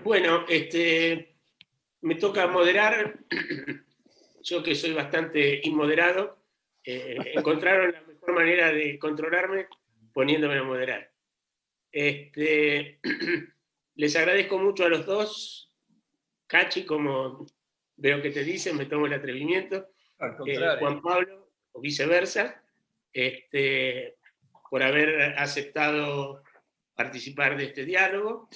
Bueno, me toca moderar. Yo que soy bastante inmoderado, encontraron la mejor manera de controlarme poniéndome a moderar. Les agradezco mucho a los dos. Cachi, como veo que te dicen, me tomo el atrevimiento. Al contrario. Juan Pablo, o viceversa, por haber aceptado participar de este diálogo.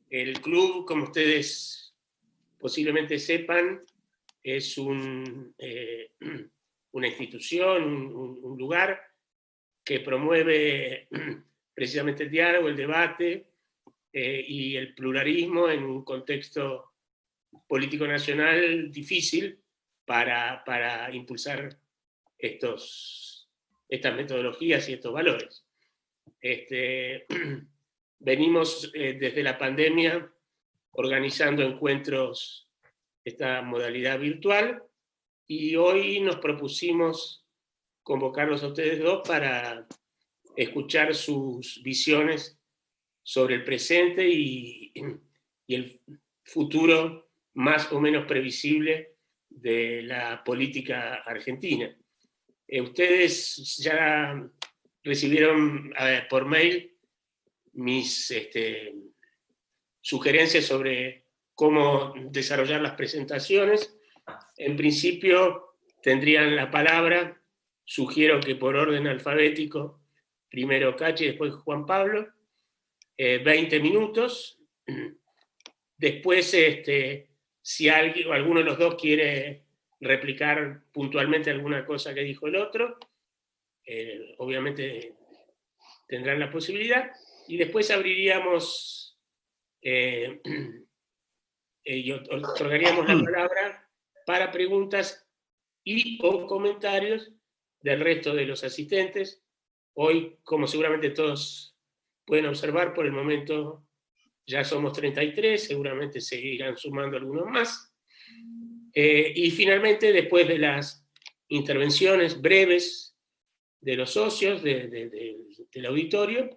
El club, como ustedes posiblemente sepan, es una institución, un lugar que promueve precisamente el diálogo, el debate y el pluralismo en un contexto político nacional difícil para impulsar estas metodologías y estos valores. Venimos desde la pandemia organizando encuentros, esta modalidad virtual, y hoy nos propusimos convocarlos a ustedes dos para escuchar sus visiones sobre el presente y el futuro más o menos previsible de la política argentina. Ustedes ya recibieron por mail mis sugerencias sobre cómo desarrollar las presentaciones. En principio tendrían la palabra, sugiero que por orden alfabético, primero Cachi, después Juan Pablo, 20 minutos. Después, si alguien o alguno de los dos quiere replicar puntualmente alguna cosa que dijo el otro, obviamente tendrán la posibilidad. Y después abriríamos y otorgaríamos la palabra para preguntas y o comentarios del resto de los asistentes. Hoy, como seguramente todos pueden observar, por el momento ya somos 33, seguramente seguirán sumando algunos más. Y finalmente, después de las intervenciones breves de los socios del auditorio,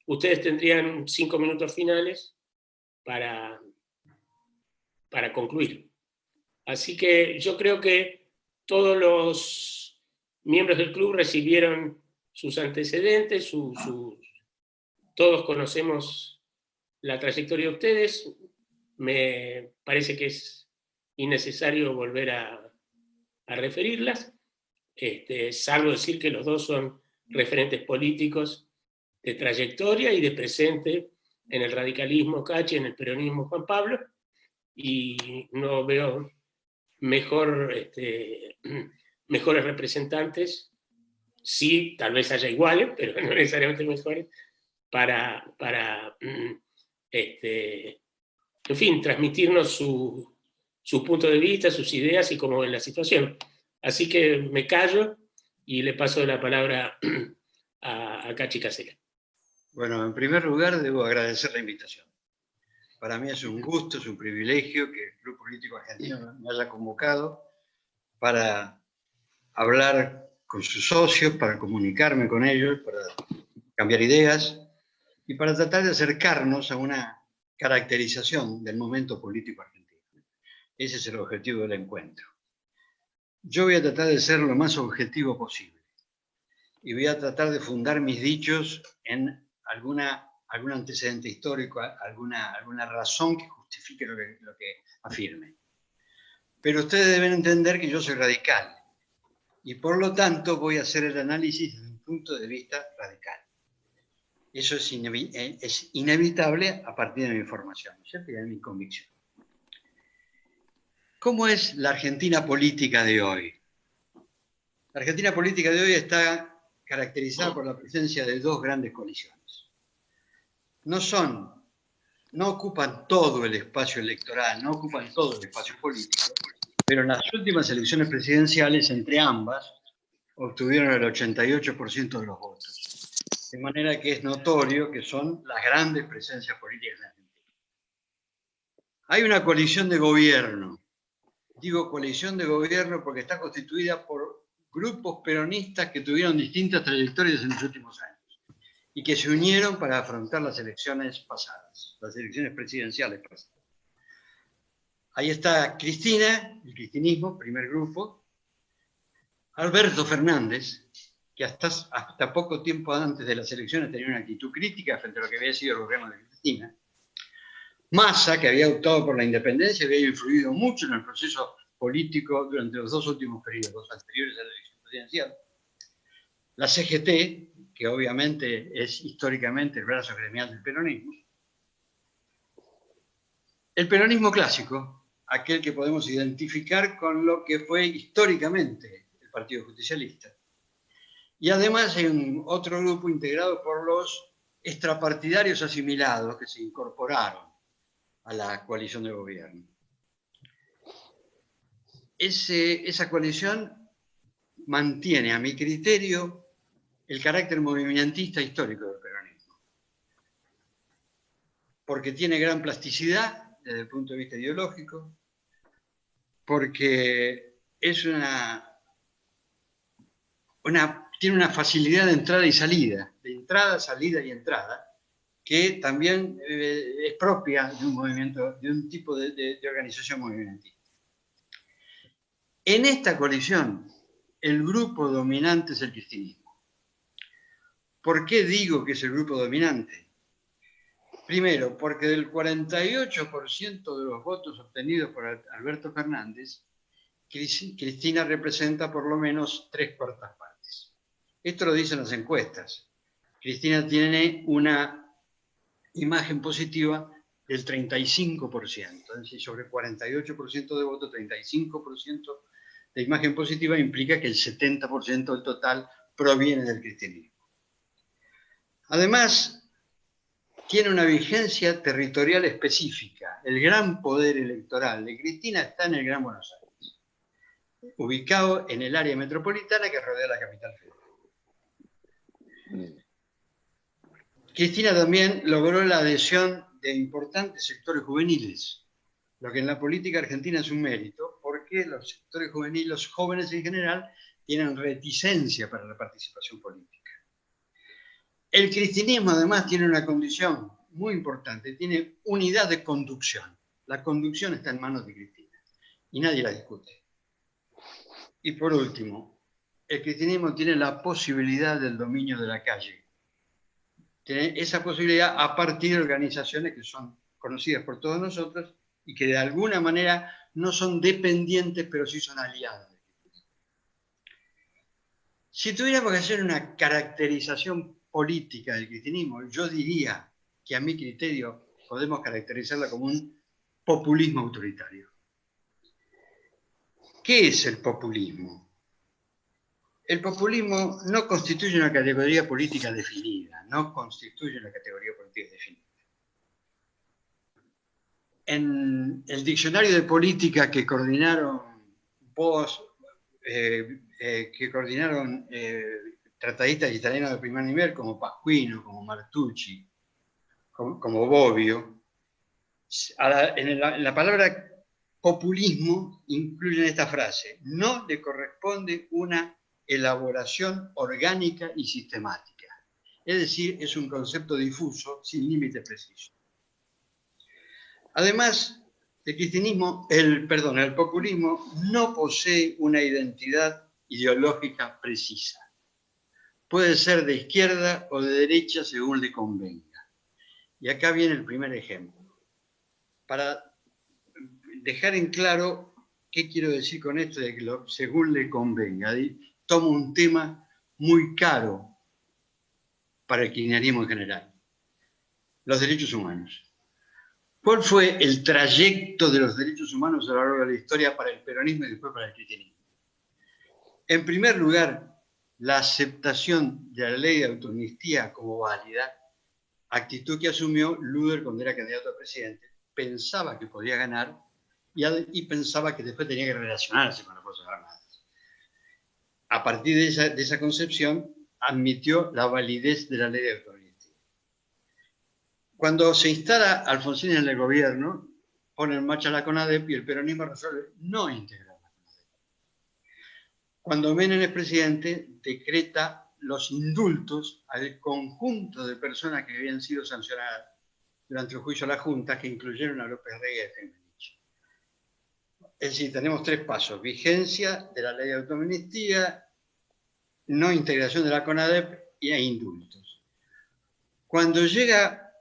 ustedes tendrían 5 minutos finales para concluir. Así que yo creo que todos los miembros del club recibieron sus antecedentes, todos conocemos la trayectoria de ustedes. Me parece que es innecesario volver a referirlas, salvo decir que los dos son referentes políticos de trayectoria y de presente en el radicalismo Cachi, en el peronismo Juan Pablo, y no veo mejores representantes, sí, tal vez haya iguales, pero no necesariamente mejores, para en fin, transmitirnos su punto de vista, sus ideas y cómo ven la situación. Así que me callo y le paso la palabra a Cachi Casela. Bueno, en primer lugar debo agradecer la invitación. Para mí es un gusto, es un privilegio que el Club Político Argentino me haya convocado para hablar con sus socios, para comunicarme con ellos, para cambiar ideas y para tratar de acercarnos a una caracterización del momento político argentino. Ese es el objetivo del encuentro. Yo voy a tratar de ser lo más objetivo posible y voy a tratar de fundar mis dichos en algún antecedente histórico, alguna razón que justifique lo que afirme. Pero ustedes deben entender que yo soy radical y por lo tanto voy a hacer el análisis desde un punto de vista radical. Eso es inevitable a partir de mi información, ¿cierto? Y de mi convicción. ¿Cómo es la Argentina política de hoy? La Argentina política de hoy está caracterizada por la presencia de dos grandes coaliciones. No ocupan todo el espacio electoral, no ocupan todo el espacio político, pero en las últimas elecciones presidenciales, entre ambas, obtuvieron el 88% de los votos. De manera que es notorio que son las grandes presencias políticas en Argentina. Hay una coalición de gobierno. Digo coalición de gobierno porque está constituida por grupos peronistas que tuvieron distintas trayectorias en los últimos años y que se unieron para afrontar las elecciones pasadas, las elecciones presidenciales pasadas. Ahí está Cristina, el cristinismo, primer grupo. Alberto Fernández, que hasta poco tiempo antes de las elecciones tenía una actitud crítica frente a lo que había sido el gobierno de Cristina. Massa, que había optado por la independencia, había influido mucho en el proceso político durante los dos últimos periodos anteriores a la elección presidencial. La CGT, que obviamente es históricamente el brazo gremial del peronismo. El peronismo clásico, aquel que podemos identificar con lo que fue históricamente el Partido Justicialista. Y además hay otro grupo integrado por los extrapartidarios asimilados que se incorporaron a la coalición de gobierno. Esa coalición mantiene, a mi criterio, el carácter movimentista histórico del peronismo, porque tiene gran plasticidad desde el punto de vista ideológico, porque es tiene una facilidad de entrada y salida, de entrada, salida y entrada, que también es propia de un movimiento, de un tipo de organización movimentista. En esta coalición, el grupo dominante es el cristianismo. ¿Por qué digo que es el grupo dominante? Primero, porque del 48% de los votos obtenidos por Alberto Fernández, Cristina representa por lo menos 3/4 partes. Esto lo dicen las encuestas. Cristina tiene una imagen positiva del 35%, es decir, sobre 48% de voto, 35% de imagen positiva implica que el 70% del total proviene del cristianismo. Además, tiene una vigencia territorial específica. El gran poder electoral de Cristina está en el Gran Buenos Aires, ubicado en el área metropolitana que rodea la capital federal. Cristina también logró la adhesión de importantes sectores juveniles, lo que en la política argentina es un mérito, porque los sectores juveniles, los jóvenes en general, tienen reticencia para la participación política. El cristianismo además tiene una condición muy importante, tiene unidad de conducción. La conducción está en manos de Cristina y nadie la discute. Y por último, el cristianismo tiene la posibilidad del dominio de la calle. Tiene esa posibilidad a partir de organizaciones que son conocidas por todos nosotros y que de alguna manera no son dependientes, pero sí son aliadas. Si tuviéramos que hacer una caracterización política del cristianismo, yo diría que a mi criterio podemos caracterizarla como un populismo autoritario. ¿Qué es el populismo? El populismo no constituye una categoría política definida, no constituye una categoría política definida. En el diccionario de política que coordinaron tratadistas italianos de primer nivel como Pasquino, como Martucci, como Bobbio, en la palabra populismo incluyen esta frase: no le corresponde una elaboración orgánica y sistemática. Es decir, es un concepto difuso sin límite preciso. Además, el populismo no posee una identidad ideológica precisa. Puede ser de izquierda o de derecha según le convenga. Y acá viene el primer ejemplo. Para dejar en claro qué quiero decir con esto de que según le convenga, tomo un tema muy caro para el kirchnerismo en general: los derechos humanos. ¿Cuál fue el trayecto de los derechos humanos a lo largo de la historia para el peronismo y después para el cristianismo? En primer lugar, la aceptación de la ley de autoamnistía como válida, actitud que asumió Luder cuando era candidato a presidente. Pensaba que podía ganar y pensaba que después tenía que relacionarse con las Fuerzas Armadas. A partir de esa concepción, admitió la validez de la ley de autoamnistía. Cuando se instala Alfonsín en el gobierno, pone en marcha la CONADEP y el peronismo resuelve no integrar la CONADEP. Cuando Menem es presidente, decreta los indultos al conjunto de personas que habían sido sancionadas durante el juicio a la Junta, que incluyeron a López Rega y a Femenich. Es decir, tenemos tres pasos: vigencia de la ley de autoamnistía, no integración de la CONADEP e indultos. Cuando llega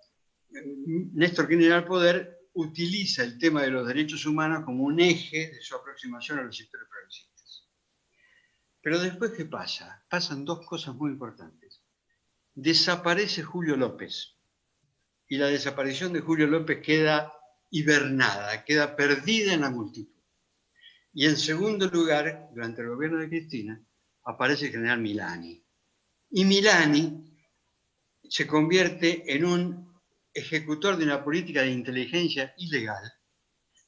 Néstor Kirchner al poder, utiliza el tema de los derechos humanos como un eje de su aproximación a los sectores progresistas. Pero después, ¿qué pasa? Pasan dos cosas muy importantes. Desaparece Julio López, y la desaparición de Julio López queda hibernada, queda perdida en la multitud. Y en segundo lugar, durante el gobierno de Cristina, aparece el general Milani. Y Milani se convierte en un ejecutor de una política de inteligencia ilegal,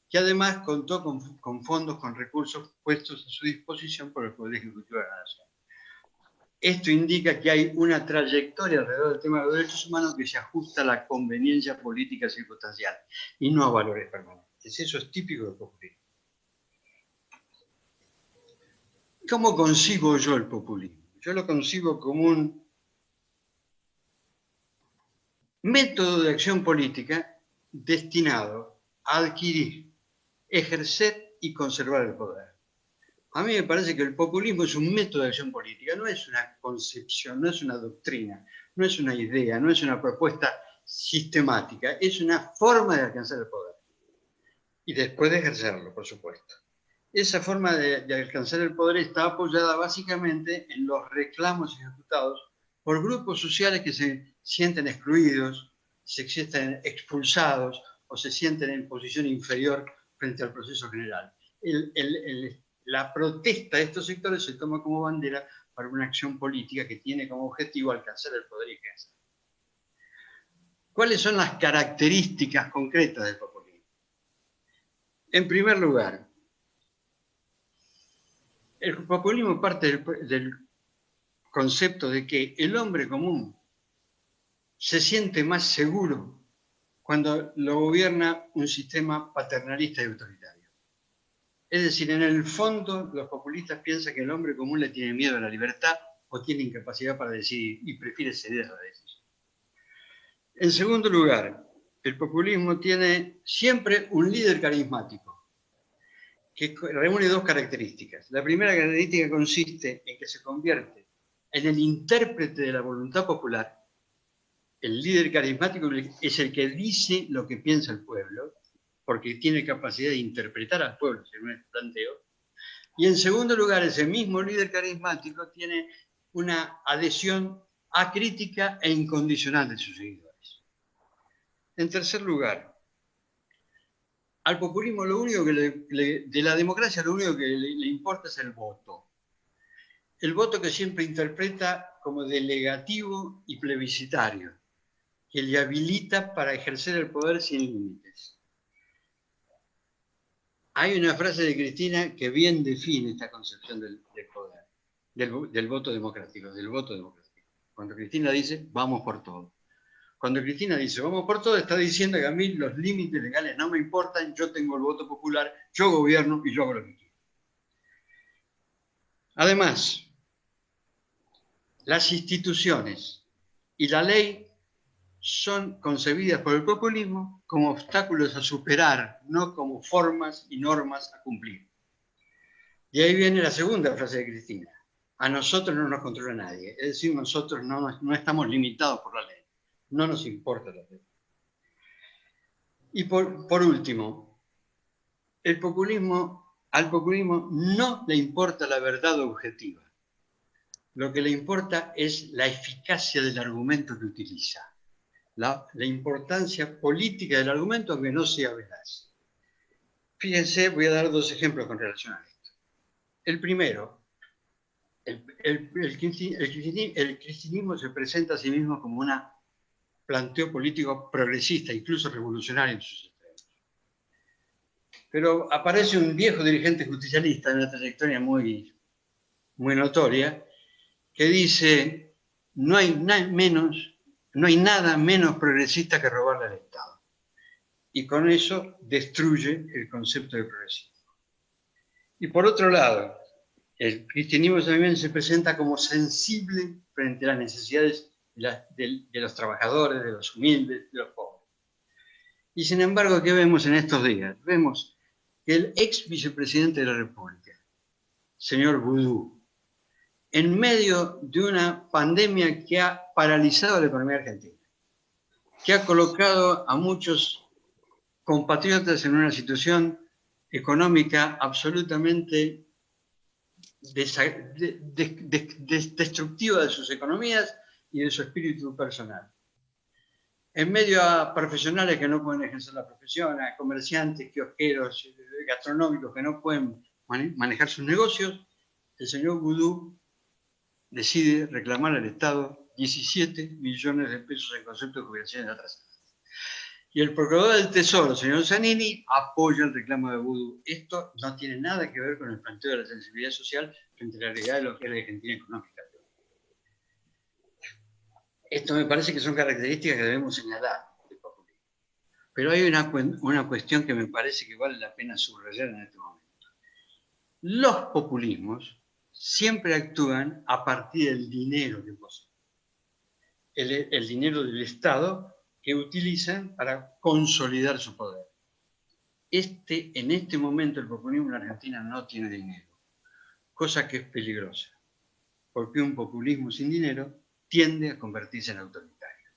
que además contó con fondos, con recursos puestos a su disposición por el Poder Ejecutivo de la Nación. Esto indica que hay una trayectoria alrededor del tema de los derechos humanos que se ajusta a la conveniencia política circunstancial y no a valores permanentes. Eso es típico del populismo. ¿Cómo concibo yo el populismo? Yo lo concibo como un método de acción política destinado a adquirir, ejercer y conservar el poder. A mí me parece que el populismo es un método de acción política, no es una concepción, no es una doctrina, no es una idea, no es una propuesta sistemática, es una forma de alcanzar el poder. Y después de ejercerlo, por supuesto. Esa forma de alcanzar el poder está apoyada básicamente en los reclamos ejecutados por grupos sociales que se sienten excluidos, se sienten expulsados o se sienten en posición inferior frente al proceso general. La protesta de estos sectores se toma como bandera para una acción política que tiene como objetivo alcanzar el poder y ejercer. ¿Cuáles son las características concretas del populismo? En primer lugar, el populismo parte del concepto de que el hombre común se siente más seguro cuando lo gobierna un sistema paternalista y autoritario. Es decir, en el fondo los populistas piensan que el hombre común le tiene miedo a la libertad o tiene incapacidad para decidir y prefiere ceder a la decisión. En segundo lugar, el populismo tiene siempre un líder carismático que reúne dos características. La primera característica consiste en que se convierte en el intérprete de la voluntad popular. El líder carismático es el que dice lo que piensa el pueblo, porque tiene capacidad de interpretar al pueblo, según el planteo. Y en segundo lugar, ese mismo líder carismático tiene una adhesión acrítica e incondicional de sus seguidores. En tercer lugar, al populismo lo único que de la democracia lo único que le importa es el voto. El voto que siempre interpreta como delegativo y plebiscitario, que le habilita para ejercer el poder sin límites. Hay una frase de Cristina que bien define esta concepción del poder, del voto democrático, Cuando Cristina dice, vamos por todo. Cuando Cristina dice, vamos por todo, está diciendo que a mí los límites legales no me importan, yo tengo el voto popular, yo gobierno y yo hago lo que quiero. Además, las instituciones y la ley son concebidas por el populismo como obstáculos a superar, no como formas y normas a cumplir. Y ahí viene la segunda frase de Cristina. A nosotros no nos controla nadie. Es decir, nosotros no estamos limitados por la ley. No nos importa la ley. Y por último, al populismo no le importa la verdad objetiva. Lo que le importa es la eficacia del argumento que utiliza. La importancia política del argumento, aunque no sea veraz. Fíjense, voy a dar dos ejemplos con relación a esto. El primero, el cristianismo se presenta a sí mismo como un planteo político progresista, incluso revolucionario en sus extremos. Pero aparece un viejo dirigente justicialista en una trayectoria muy notoria, que dice, no hay nada menos progresista que robarle al Estado. Y con eso destruye el concepto de progresismo. Y por otro lado, el cristianismo también se presenta como sensible frente a las necesidades de los trabajadores, de los humildes, de los pobres. Y sin embargo, ¿qué vemos en estos días? Vemos que el ex vicepresidente de la República, señor Boudou, en medio de una pandemia que ha paralizado la economía argentina, que ha colocado a muchos compatriotas en una situación económica absolutamente destructiva de sus economías y de su espíritu personal. En medio a profesionales que no pueden ejercer la profesión, a comerciantes, kiosqueros, gastronómicos que no pueden manejar sus negocios, el señor Boudou decide reclamar al Estado 17 millones de pesos en concepto de jubilaciones atrasadas. Y el procurador del Tesoro, señor Zanini, apoya el reclamo de Boudou. Esto no tiene nada que ver con el planteo de la sensibilidad social frente a la realidad de lo que es la Argentina económica. Esto me parece que son características que debemos señalar del populismo. Pero hay una cuestión que me parece que vale la pena subrayar en este momento. Los populismos siempre actúan a partir del dinero que poseen. El dinero del Estado que utilizan para consolidar su poder. En este momento el populismo en la Argentina no tiene dinero, cosa que es peligrosa, porque un populismo sin dinero tiende a convertirse en autoritario.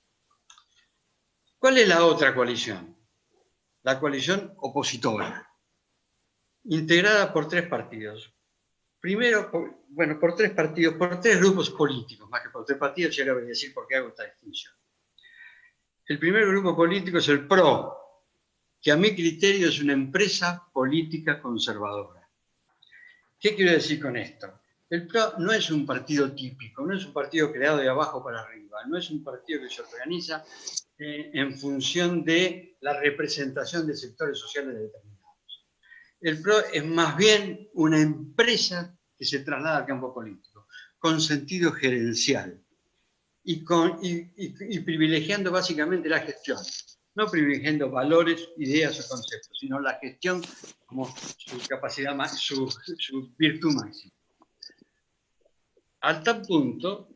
¿Cuál es la otra coalición? La coalición opositora, integrada por tres partidos. Primero, por tres partidos, por tres grupos políticos, más que por tres partidos, ya le voy a decir por qué hago esta distinción. El primer grupo político es el PRO, que a mi criterio es una empresa política conservadora. ¿Qué quiero decir con esto? El PRO no es un partido típico, no es un partido creado de abajo para arriba, no es un partido que se organiza en función de la representación de sectores sociales determinados. El PRO es más bien una empresa que se traslada al campo político, con sentido gerencial y privilegiando básicamente la gestión. No privilegiando valores, ideas o conceptos, sino la gestión como su capacidad, su virtud máxima. Al tal punto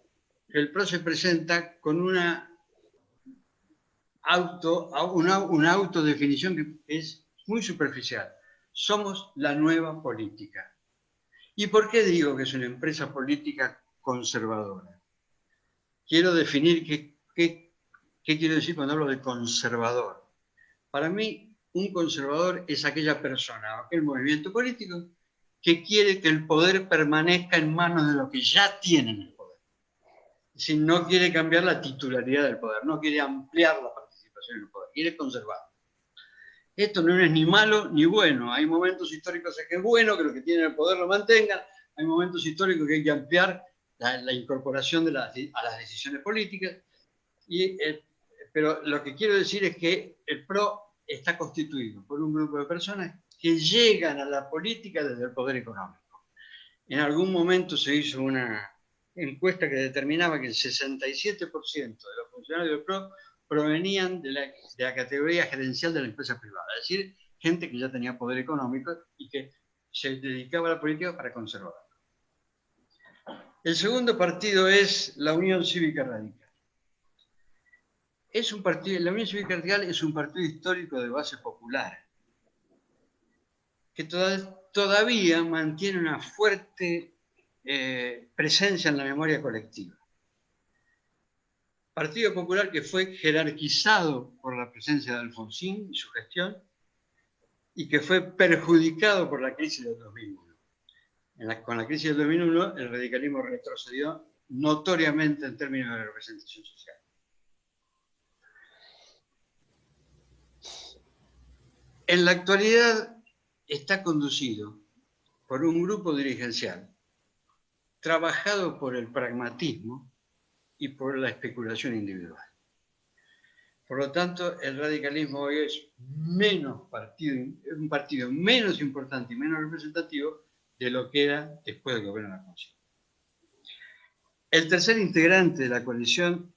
que el PRO se presenta con una autodefinición que es muy superficial. Somos la nueva política. ¿Y por qué digo que es una empresa política conservadora? Quiero definir qué quiero decir cuando hablo de conservador. Para mí, un conservador es aquella persona, aquel movimiento político que quiere que el poder permanezca en manos de los que ya tienen el poder. Es decir, no quiere cambiar la titularidad del poder, no quiere ampliar la participación en el poder, quiere conservarlo. Esto no es ni malo ni bueno. Hay momentos históricos en que es bueno que los que tienen el poder lo mantengan, hay momentos históricos que hay que ampliar la incorporación a las decisiones políticas, pero lo que quiero decir es que el PRO está constituido por un grupo de personas que llegan a la política desde el poder económico. En algún momento se hizo una encuesta que determinaba que el 67% de los funcionarios del PRO provenían de la categoría gerencial de la empresa privada, es decir, gente que ya tenía poder económico y que se dedicaba a la política para conservarla. El segundo partido es la Unión Cívica Radical. La Unión Cívica Radical es un partido histórico de base popular, que todavía mantiene una fuerte presencia en la memoria colectiva. Partido Popular que fue jerarquizado por la presencia de Alfonsín y su gestión, y que fue perjudicado por la crisis del 2001. Con la crisis del 2001, el radicalismo retrocedió notoriamente en términos de representación social. En la actualidad está conducido por un grupo dirigencial trabajado por el pragmatismo y por la especulación individual. Por lo tanto, el radicalismo hoy es un partido menos importante y menos representativo de lo que era después del gobierno de Alfonsín. El tercer integrante de la coalición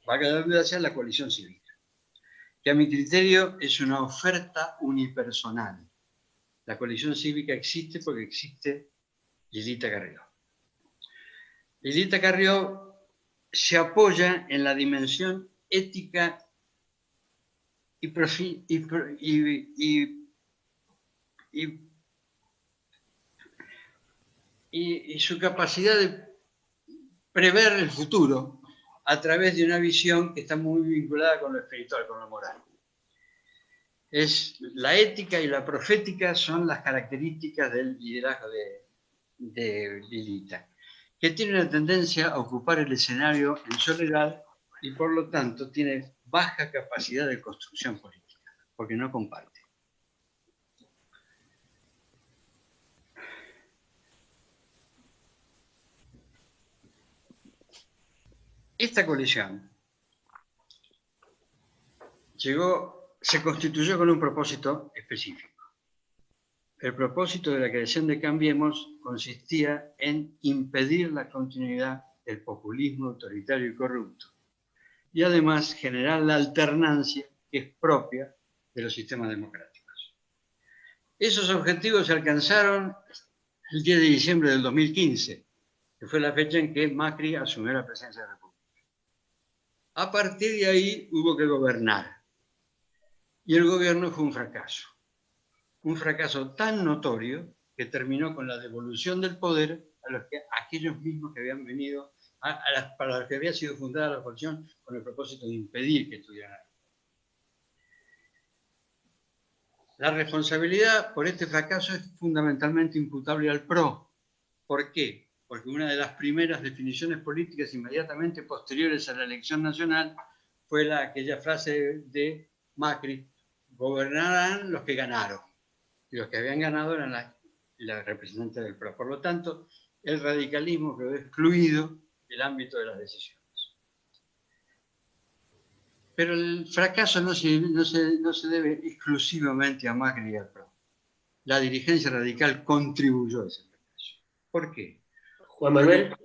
valga la redundancia, la coalición cívica, que a mi criterio es una oferta unipersonal. La coalición cívica existe porque existe Lilita Carrió. Lilita Carrió se apoya en la dimensión ética y su capacidad de prever el futuro a través de una visión que está muy vinculada con lo espiritual, con lo moral. La ética y la profética son las características del liderazgo de Lilita, que tiene una tendencia a ocupar el escenario en soledad y por lo tanto tiene baja capacidad de construcción política, porque no comparte. Esta coalición se constituyó con un propósito específico. El propósito de la creación de Cambiemos consistía en impedir la continuidad del populismo autoritario y corrupto y además generar la alternancia que es propia de los sistemas democráticos. Esos objetivos se alcanzaron el 10 de diciembre del 2015, que fue la fecha en que Macri asumió la presidencia de la República. A partir de ahí hubo que gobernar y el gobierno fue un fracaso. Un fracaso tan notorio que terminó con la devolución del poder a aquellos mismos que habían venido, para los que había sido fundada la coalición con el propósito de impedir que estuvieran ahí. La responsabilidad por este fracaso es fundamentalmente imputable al PRO. ¿Por qué? Porque una de las primeras definiciones políticas inmediatamente posteriores a la elección nacional fue aquella frase de Macri: gobernarán los que ganaron. Y los que habían ganado eran la representante del PRO. Por lo tanto, el radicalismo quedó excluido del ámbito de las decisiones. Pero el fracaso no se debe exclusivamente a Macri y al PRO. La dirigencia radical contribuyó a ese fracaso. ¿Por qué? Juan Manuel,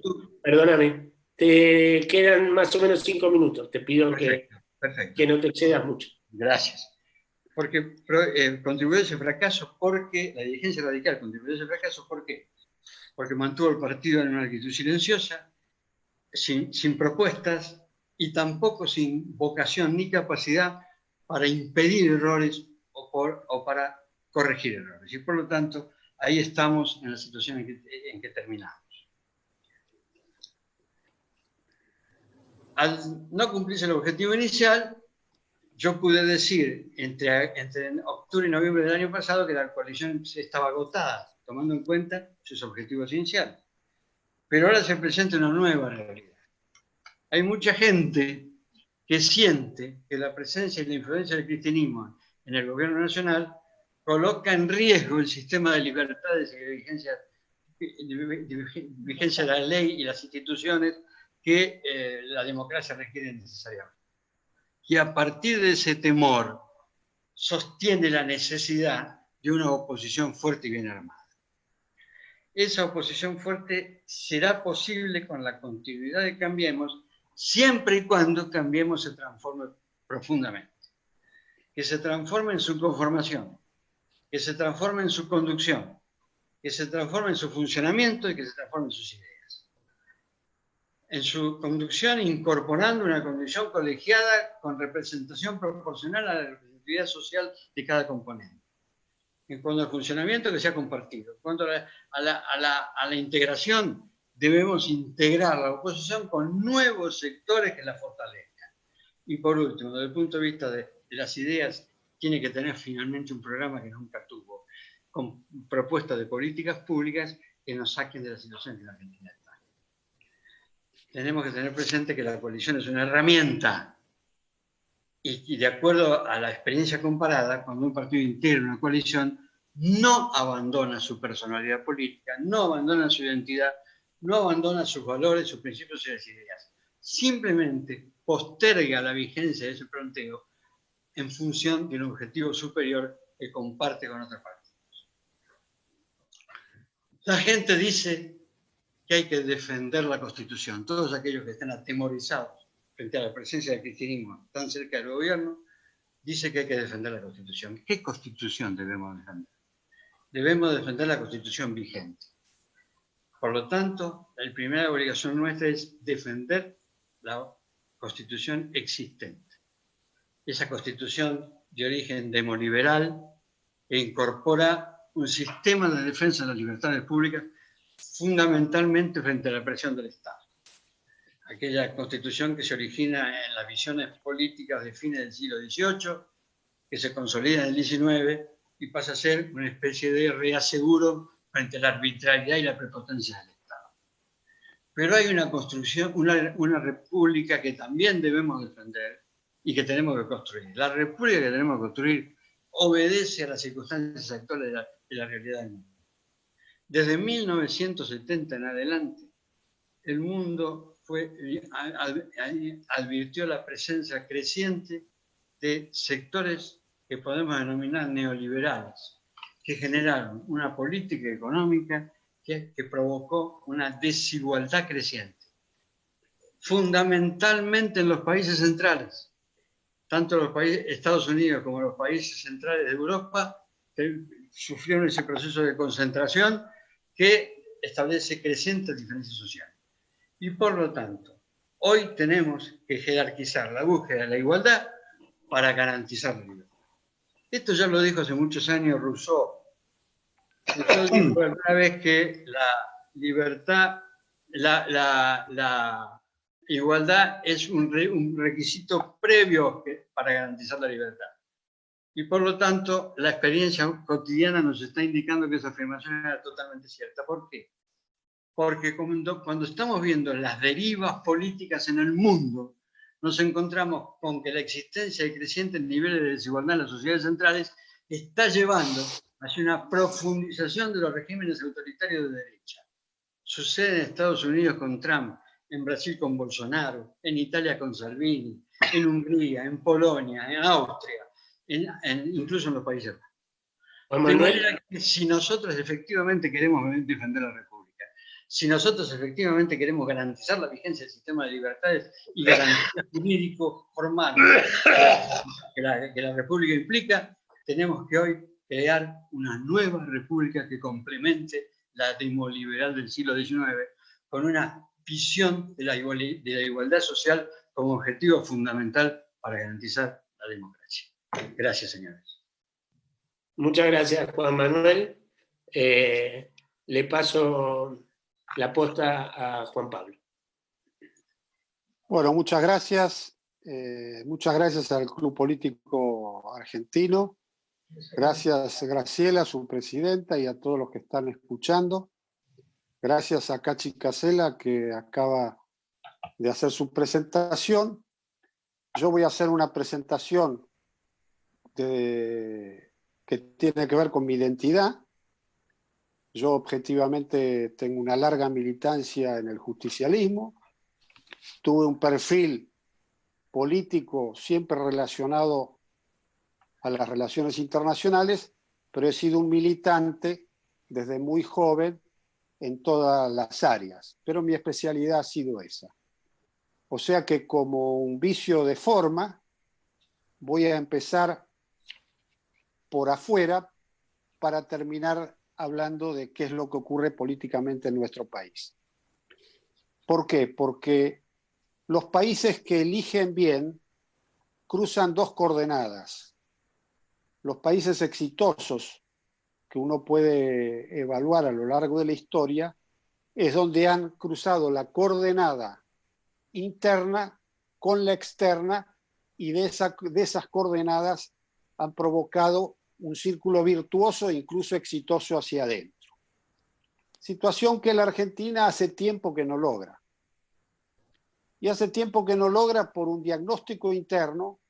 perdóname, te quedan más o menos 5 minutos. Te pido perfecto. Que no te excedas mucho. Gracias. Porque contribuyó a ese fracaso porque la dirigencia radical contribuyó a ese fracaso. ¿Por qué? Porque mantuvo el partido en una actitud silenciosa, sin propuestas y tampoco sin vocación ni capacidad para impedir errores o para corregir errores. Y por lo tanto, ahí estamos en la situación en que terminamos. Al no cumplirse el objetivo inicial, yo pude decir entre octubre y noviembre del año pasado que la coalición estaba agotada, tomando en cuenta sus objetivos iniciales. Pero ahora se presenta una nueva realidad. Hay mucha gente que siente que la presencia y la influencia del cristianismo en el gobierno nacional coloca en riesgo el sistema de libertades y de vigencia de la ley y las instituciones que la democracia requiere necesariamente. Y a partir de ese temor sostiene la necesidad de una oposición fuerte y bien armada. Esa oposición fuerte será posible con la continuidad de Cambiemos, siempre y cuando Cambiemos se transforme profundamente. Que se transforme en su conformación, que se transforme en su conducción, que se transforme en su funcionamiento y que se transforme en sus ideas. En su conducción, incorporando una conducción colegiada con representación proporcional a la representatividad social de cada componente. En cuanto al funcionamiento, que sea compartido. En cuanto a la integración, debemos integrar la oposición con nuevos sectores que la fortalezcan. Y por último, desde el punto de vista de las ideas, tiene que tener finalmente un programa que nunca tuvo, con propuestas de políticas públicas que nos saquen de la situación que la Argentina está. Tenemos que tener presente que la coalición es una herramienta y de acuerdo a la experiencia comparada, cuando un partido integra una coalición, no abandona su personalidad política, no abandona su identidad, no abandona sus valores, sus principios y las ideas. Simplemente posterga la vigencia de ese planteo en función de un objetivo superior que comparte con otros partidos. La gente dice que hay que defender la Constitución. Todos aquellos que están atemorizados frente a la presencia del cristianismo tan cerca del gobierno, dice que hay que defender la Constitución. ¿Qué Constitución debemos defender? Debemos defender la Constitución vigente. Por lo tanto, la primera obligación nuestra es defender la Constitución existente. Esa Constitución de origen demoliberal e incorpora un sistema de defensa de las libertades públicas fundamentalmente frente a la presión del Estado. Aquella constitución que se origina en las visiones políticas de fines del siglo XVIII, que se consolida en el XIX y pasa a ser una especie de reaseguro frente a la arbitrariedad y la prepotencia del Estado. Pero hay una construcción, una república que también debemos defender y que tenemos que construir. La república que tenemos que construir obedece a las circunstancias actuales de la realidad del mundo. Desde 1970 en adelante, el mundo advirtió la presencia creciente de sectores que podemos denominar neoliberales, que generaron una política económica que provocó una desigualdad creciente, fundamentalmente en los países centrales. Tanto los países, Estados Unidos como los países centrales de Europa sufrieron ese proceso de concentración que establece crecientes diferencias sociales. Y por lo tanto, hoy tenemos que jerarquizar la búsqueda de la igualdad para garantizar la libertad. Esto ya lo dijo hace muchos años Rousseau. Rousseau dijo alguna vez que la libertad, la igualdad es un requisito previo para garantizar la libertad. Y por lo tanto, la experiencia cotidiana nos está indicando que esa afirmación era totalmente cierta. ¿Por qué? Porque cuando estamos viendo las derivas políticas en el mundo, nos encontramos con que la existencia de crecientes niveles de desigualdad en las sociedades centrales está llevando hacia una profundización de los regímenes autoritarios de derecha. Sucede en Estados Unidos con Trump, en Brasil con Bolsonaro, en Italia con Salvini, en Hungría, en Polonia, en Austria, incluso en los Países Bajos. De manera que si nosotros efectivamente queremos defender la República, si nosotros efectivamente queremos garantizar la vigencia del sistema de libertades y garantía jurídico formal que la República implica, tenemos que hoy crear una nueva república que complemente la demoliberal del siglo XIX con una visión de la igualdad social como objetivo fundamental para garantizar la democracia. Gracias, señores. Muchas gracias, Juan Manuel. Le paso la posta a Juan Pablo. Bueno, muchas gracias. Muchas gracias al Club Político Argentino. Gracias, Graciela, su presidenta, y a todos los que están escuchando. Gracias a Cachi Casella, que acaba de hacer su presentación. Yo voy a hacer una presentación que tiene que ver con mi identidad. Yo objetivamente tengo una larga militancia en el justicialismo. Tuve un perfil político siempre relacionado a las relaciones internacionales, pero he sido un militante desde muy joven en todas las áreas, pero mi especialidad ha sido esa. O sea que como un vicio de forma, voy a empezar por afuera para terminar hablando de qué es lo que ocurre políticamente en nuestro país. ¿Por qué? Porque los países que eligen bien cruzan dos coordenadas. Los países exitosos que uno puede evaluar a lo largo de la historia es donde han cruzado la coordenada interna con la externa y de esas coordenadas han provocado un círculo virtuoso e incluso exitoso hacia adentro. Situación que la Argentina hace tiempo que no logra. Y hace tiempo que no logra por un diagnóstico interno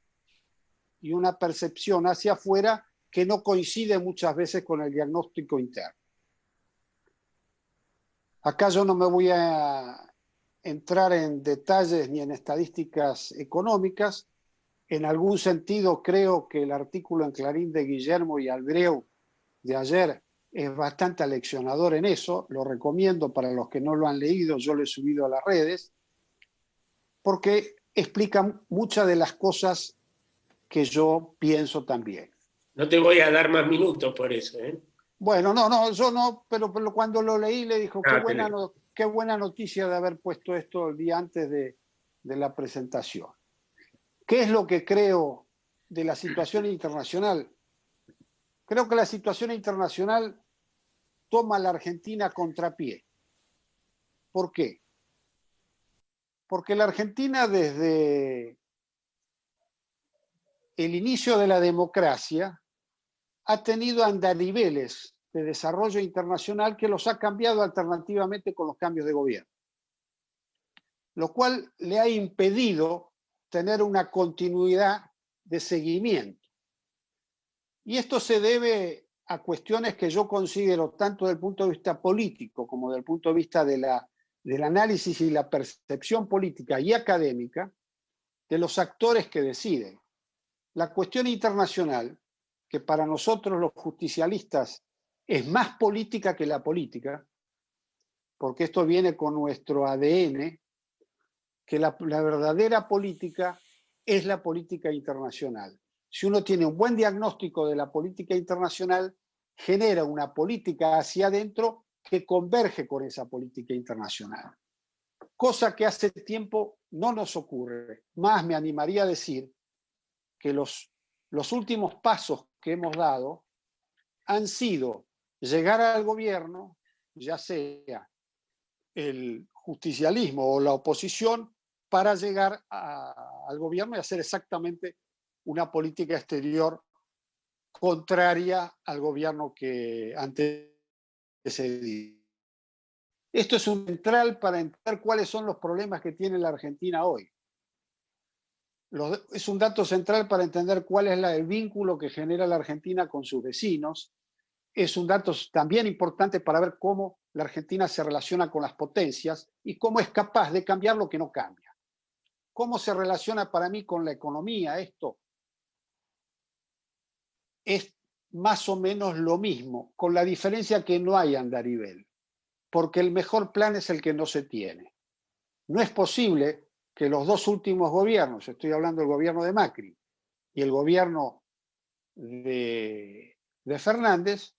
y una percepción hacia afuera que no coincide muchas veces con el diagnóstico interno. Acá yo no me voy a entrar en detalles ni en estadísticas económicas. En algún sentido creo que el artículo en Clarín de Guillermo y Albreu de ayer es bastante aleccionador en eso. Lo recomiendo para los que no lo han leído, yo lo he subido a las redes, porque explica muchas de las cosas que yo pienso también. No te voy a dar más minutos por eso, ¿eh? Bueno, yo no, pero cuando lo leí le dijo, qué buena noticia de haber puesto esto el día antes de la presentación. ¿Qué es lo que creo de la situación internacional. Creo que la situación internacional toma a la Argentina a contrapié. ¿Por qué? Porque la Argentina, desde el inicio de la democracia, ha tenido andariveles de desarrollo internacional que los ha cambiado alternativamente con los cambios de gobierno, lo cual le ha impedido tener una continuidad de seguimiento. Y esto se debe a cuestiones que yo considero, tanto desde el punto de vista político como desde el punto de vista del análisis y la percepción política y académica de los actores que deciden. La cuestión internacional, que para nosotros los justicialistas es más política que la política, porque esto viene con nuestro ADN, que la verdadera política es la política internacional. Si uno tiene un buen diagnóstico de la política internacional, genera una política hacia adentro que converge con esa política internacional. Cosa que hace tiempo no nos ocurre. Más me animaría a decir que los últimos pasos que hemos dado han sido llegar al gobierno, ya sea el justicialismo o la oposición, para llegar al gobierno y hacer exactamente una política exterior contraria al gobierno que antecedía. Esto es un central para entender cuáles son los problemas que tiene la Argentina hoy. Es un dato central para entender cuál es el vínculo que genera la Argentina con sus vecinos. Es un dato también importante para ver cómo la Argentina se relaciona con las potencias y cómo es capaz de cambiar lo que no cambia. ¿Cómo se relaciona para mí con la economía esto? Es más o menos lo mismo, con la diferencia que no hay andarivel, porque el mejor plan es el que no se tiene. No es posible que los dos últimos gobiernos, estoy hablando del gobierno de Macri y el gobierno de Fernández,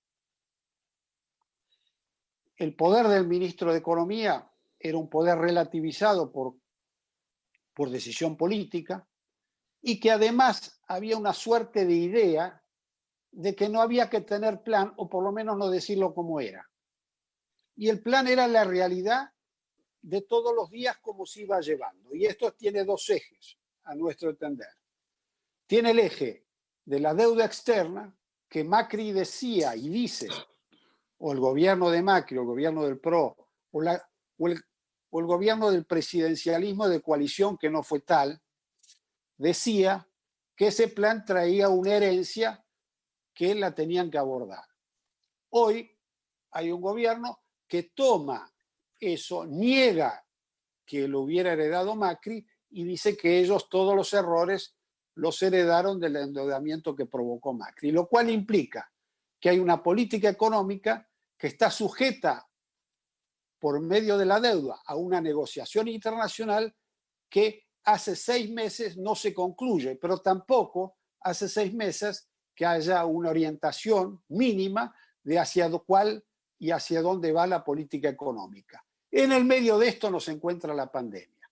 el poder del ministro de Economía era un poder relativizado por decisión política y que además había una suerte de idea de que no había que tener plan, o por lo menos no decirlo como era. Y el plan era la realidad de todos los días como se iba llevando. Y esto tiene dos ejes, a nuestro entender. Tiene el eje de la deuda externa, que Macri decía y dice, o el gobierno de Macri, o el gobierno del PRO, o el gobierno del presidencialismo de coalición, que no fue tal, decía que ese plan traía una herencia que la tenían que abordar. Hoy hay un gobierno que toma eso, niega que lo hubiera heredado Macri y dice que ellos todos los errores los heredaron del endeudamiento que provocó Macri, lo cual implica que hay una política económica que está sujeta por medio de la deuda a una negociación internacional que hace 6 meses no se concluye, pero tampoco hace 6 meses que haya una orientación mínima de hacia cuál y hacia dónde va la política económica. En el medio de esto nos encuentra la pandemia.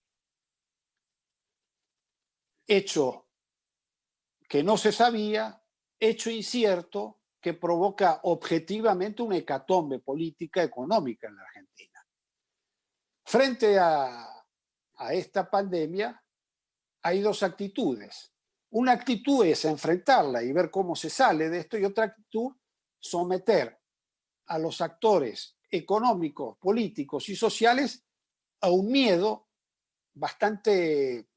Hecho que no se sabía, hecho incierto, que provoca objetivamente una hecatombe política económica en la Argentina. Frente a esta pandemia hay dos actitudes. Una actitud es enfrentarla y ver cómo se sale de esto, y otra actitud, someter a los actores económicos, políticos y sociales a un miedo bastante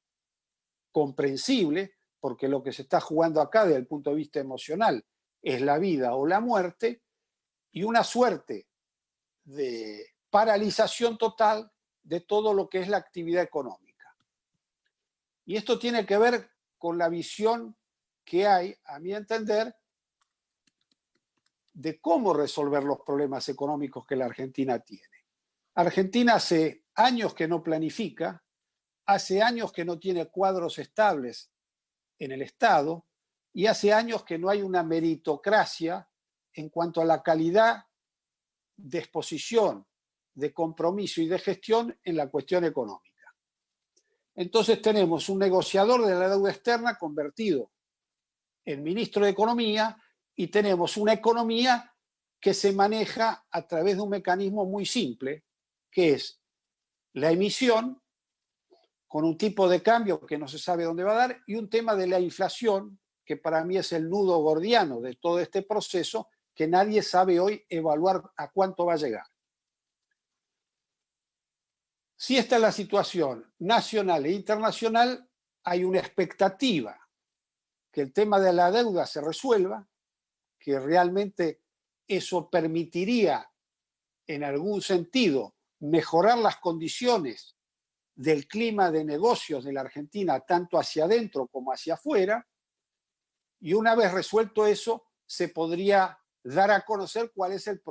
comprensible, porque lo que se está jugando acá desde el punto de vista emocional es la vida o la muerte, y una suerte de paralización total de todo lo que es la actividad económica. Y esto tiene que ver con la visión que hay, a mi entender, de cómo resolver los problemas económicos que la Argentina tiene. Argentina hace años que no planifica, hace años que no tiene cuadros estables en el Estado y hace años que no hay una meritocracia en cuanto a la calidad de exposición, de compromiso y de gestión en la cuestión económica. Entonces tenemos un negociador de la deuda externa convertido el ministro de Economía, y tenemos una economía que se maneja a través de un mecanismo muy simple, que es la emisión, con un tipo de cambio que no se sabe dónde va a dar, y un tema de la inflación, que para mí es el nudo gordiano de todo este proceso, que nadie sabe hoy evaluar a cuánto va a llegar. Si esta es la situación nacional e internacional, hay una expectativa que el tema de la deuda se resuelva, que realmente eso permitiría, en algún sentido, mejorar las condiciones del clima de negocios de la Argentina, tanto hacia adentro como hacia afuera, y una vez resuelto eso, se podría dar a conocer cuál es el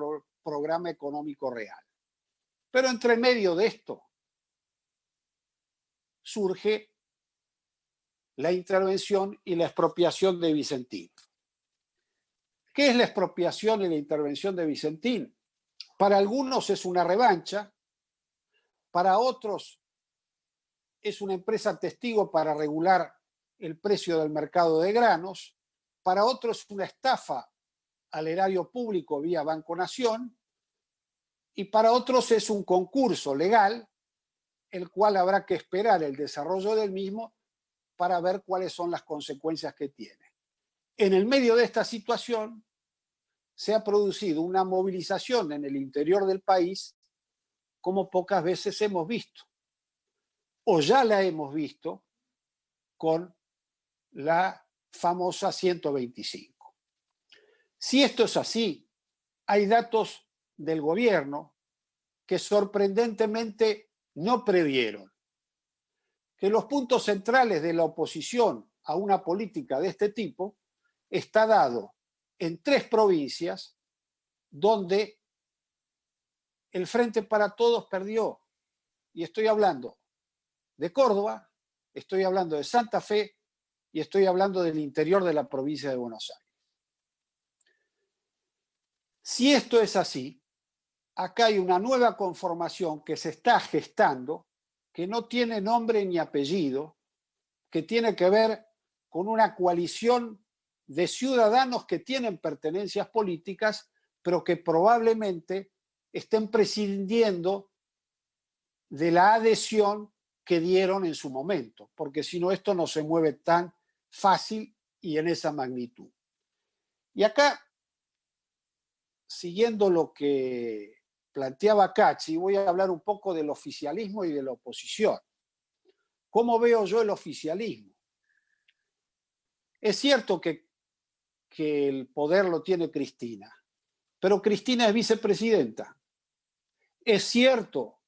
programa económico real. Pero entre medio de esto surge la intervención y la expropiación de Vicentín. ¿Qué es la expropiación y la intervención de Vicentín? Para algunos es una revancha, para otros es una empresa testigo para regular el precio del mercado de granos, para otros es una estafa al erario público vía Banco Nación, y para otros es un concurso legal, el cual habrá que esperar el desarrollo del mismo para ver cuáles son las consecuencias que tiene. En el medio de esta situación se ha producido una movilización en el interior del país como pocas veces hemos visto, o ya la hemos visto con la famosa 125. Si esto es así, hay datos del gobierno que sorprendentemente no previeron que los puntos centrales de la oposición a una política de este tipo está dado en 3 provincias donde el Frente para Todos perdió. Y estoy hablando de Córdoba, estoy hablando de Santa Fe y estoy hablando del interior de la provincia de Buenos Aires. Si esto es así, acá hay una nueva conformación que se está gestando, que no tiene nombre ni apellido, que tiene que ver con una coalición de ciudadanos que tienen pertenencias políticas, pero que probablemente estén prescindiendo de la adhesión que dieron en su momento, porque si no, esto no se mueve tan fácil y en esa magnitud. Y acá, siguiendo lo que planteaba Cacci, voy a hablar un poco del oficialismo y de la oposición. ¿Cómo veo yo el oficialismo? Es cierto que el poder lo tiene Cristina, pero Cristina es vicepresidenta. Es cierto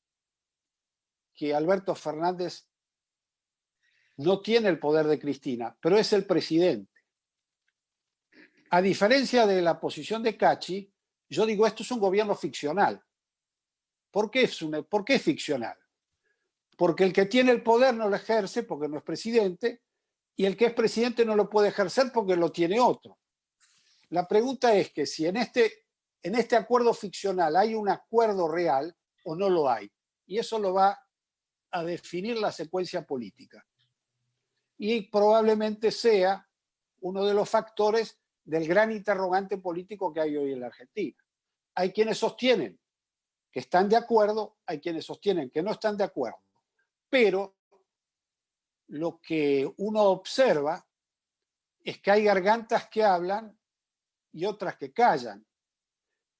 que Alberto Fernández no tiene el poder de Cristina, pero es el presidente. A diferencia de la posición de Cacci, yo digo, esto es un gobierno ficcional. ¿Por qué es ficcional? Porque el que tiene el poder no lo ejerce porque no es presidente, y el que es presidente no lo puede ejercer porque lo tiene otro. La pregunta es que si en este acuerdo ficcional hay un acuerdo real o no lo hay. Y eso lo va a definir la secuencia política. Y probablemente sea uno de los factores del gran interrogante político que hay hoy en la Argentina. Hay quienes sostienen que están de acuerdo, hay quienes sostienen que no están de acuerdo. Pero lo que uno observa es que hay gargantas que hablan y otras que callan.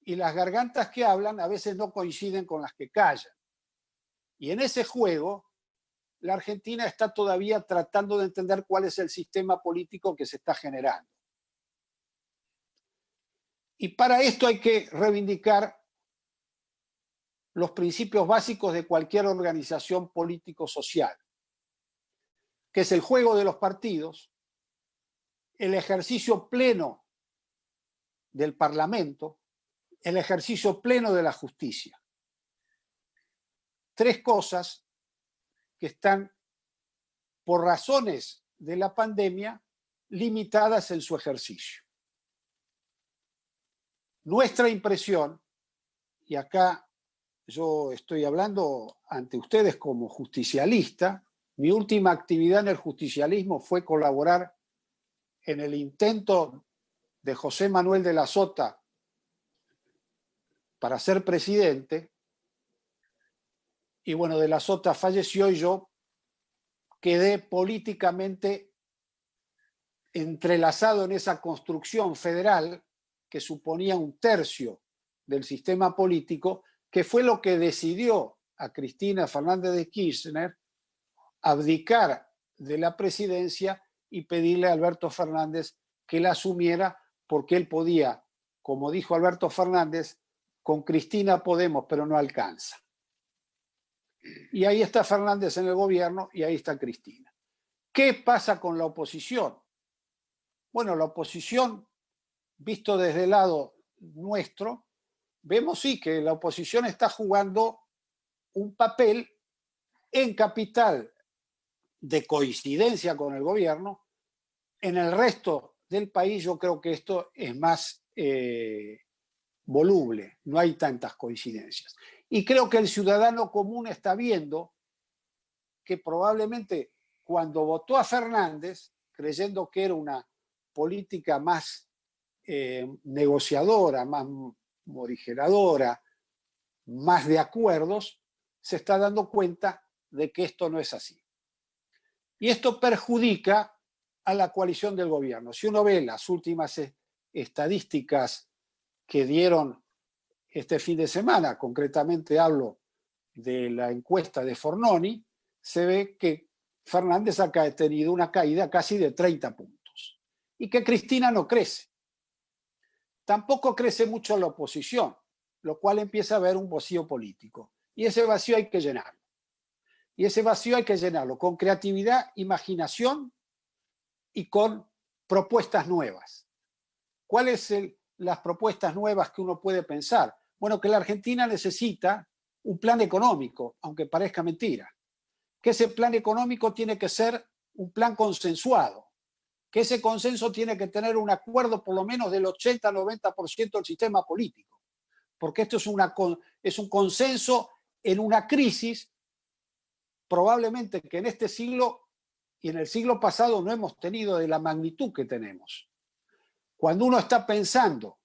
Y las gargantas que hablan a veces no coinciden con las que callan. Y en ese juego, la Argentina está todavía tratando de entender cuál es el sistema político que se está generando. Y para esto hay que reivindicar los principios básicos de cualquier organización político-social, que es el juego de los partidos, el ejercicio pleno del Parlamento, el ejercicio pleno de la justicia. 3 cosas que están, por razones de la pandemia, limitadas en su ejercicio. Nuestra impresión, y acá yo estoy hablando ante ustedes como justicialista, mi última actividad en el justicialismo fue colaborar en el intento de José Manuel de la Sota para ser presidente, y bueno, de la Sota falleció y yo quedé políticamente entrelazado en esa construcción federal que suponía un tercio del sistema político, que fue lo que decidió a Cristina Fernández de Kirchner abdicar de la presidencia y pedirle a Alberto Fernández que la asumiera, porque él podía, como dijo Alberto Fernández, con Cristina podemos, pero no alcanza. Y ahí está Fernández en el gobierno y ahí está Cristina. ¿Qué pasa con la oposición? Bueno, la oposición, visto desde el lado nuestro, vemos sí que la oposición está jugando un papel en capital de coincidencia con el gobierno. En el resto del país yo creo que esto es más voluble, no hay tantas coincidencias. Y creo que el ciudadano común está viendo que probablemente cuando votó a Fernández, creyendo que era una política más negociadora, más morigeradora, más de acuerdos, se está dando cuenta de que esto no es así. Y esto perjudica a la coalición del gobierno. Si uno ve las últimas estadísticas que dieron este fin de semana, concretamente hablo de la encuesta de Fornoni, se ve que Fernández ha tenido una caída casi de 30 puntos y que Cristina no crece. Tampoco crece mucho la oposición, lo cual empieza a haber un vacío político. Y ese vacío hay que llenarlo. Y ese vacío hay que llenarlo con creatividad, imaginación y con propuestas nuevas. ¿Cuáles son las propuestas nuevas que uno puede pensar? Bueno, que la Argentina necesita un plan económico, aunque parezca mentira. Que ese plan económico tiene que ser un plan consensuado. Que ese consenso tiene que tener un acuerdo por lo menos del 80-90% del sistema político. Porque esto es un consenso en una crisis probablemente que en este siglo y en el siglo pasado no hemos tenido de la magnitud que tenemos. Cuando uno está pensando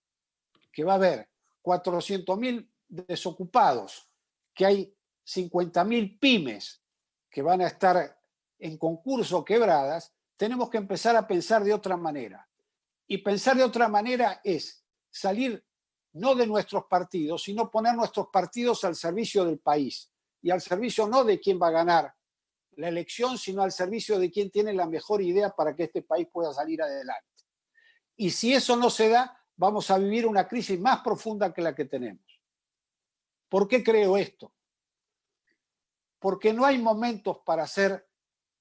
que va a haber 400.000 desocupados, que hay 50.000 pymes que van a estar en concurso quebradas, tenemos que empezar a pensar de otra manera. Y pensar de otra manera es salir no de nuestros partidos, sino poner nuestros partidos al servicio del país. Y al servicio no de quién va a ganar la elección, sino al servicio de quien tiene la mejor idea para que este país pueda salir adelante. Y si eso no se da, vamos a vivir una crisis más profunda que la que tenemos. ¿Por qué creo esto? Porque no hay momentos para hacer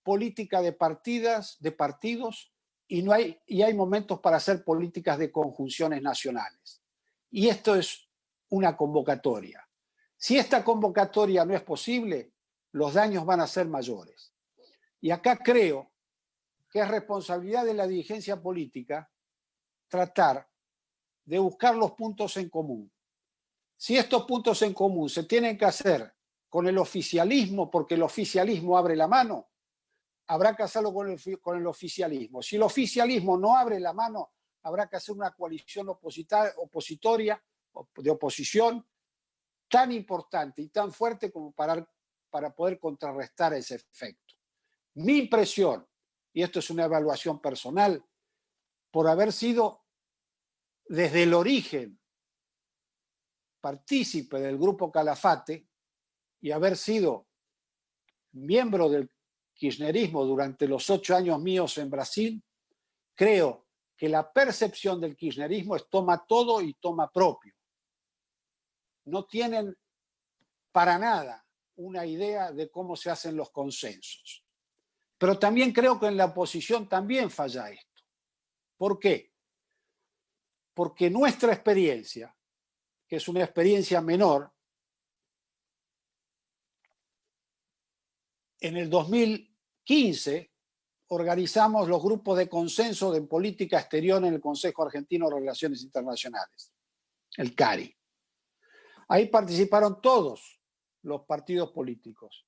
política de partidos, y hay momentos para hacer políticas de conjunciones nacionales. Y esto es una convocatoria. Si esta convocatoria no es posible, los daños van a ser mayores. Y acá creo que es responsabilidad de la dirigencia política tratar de buscar los puntos en común. Si estos puntos en común se tienen que hacer con el oficialismo, porque el oficialismo abre la mano, habrá que hacerlo con el oficialismo. Si el oficialismo no abre la mano, habrá que hacer una coalición opositoria, de oposición, tan importante y tan fuerte como para poder contrarrestar ese efecto. Mi impresión, y esto es una evaluación personal, por haber sido desde el origen partícipe del Grupo Calafate y haber sido miembro del kirchnerismo durante los 8 años míos en Brasil, creo que la percepción del kirchnerismo es toma todo y toma propio. No tienen para nada una idea de cómo se hacen los consensos. Pero también creo que en la oposición también falla esto. ¿Por qué? Porque nuestra experiencia, que es una experiencia menor, en el 2015 organizamos los grupos de consenso de política exterior en el Consejo Argentino de Relaciones Internacionales, el CARI. Ahí participaron todos los partidos políticos.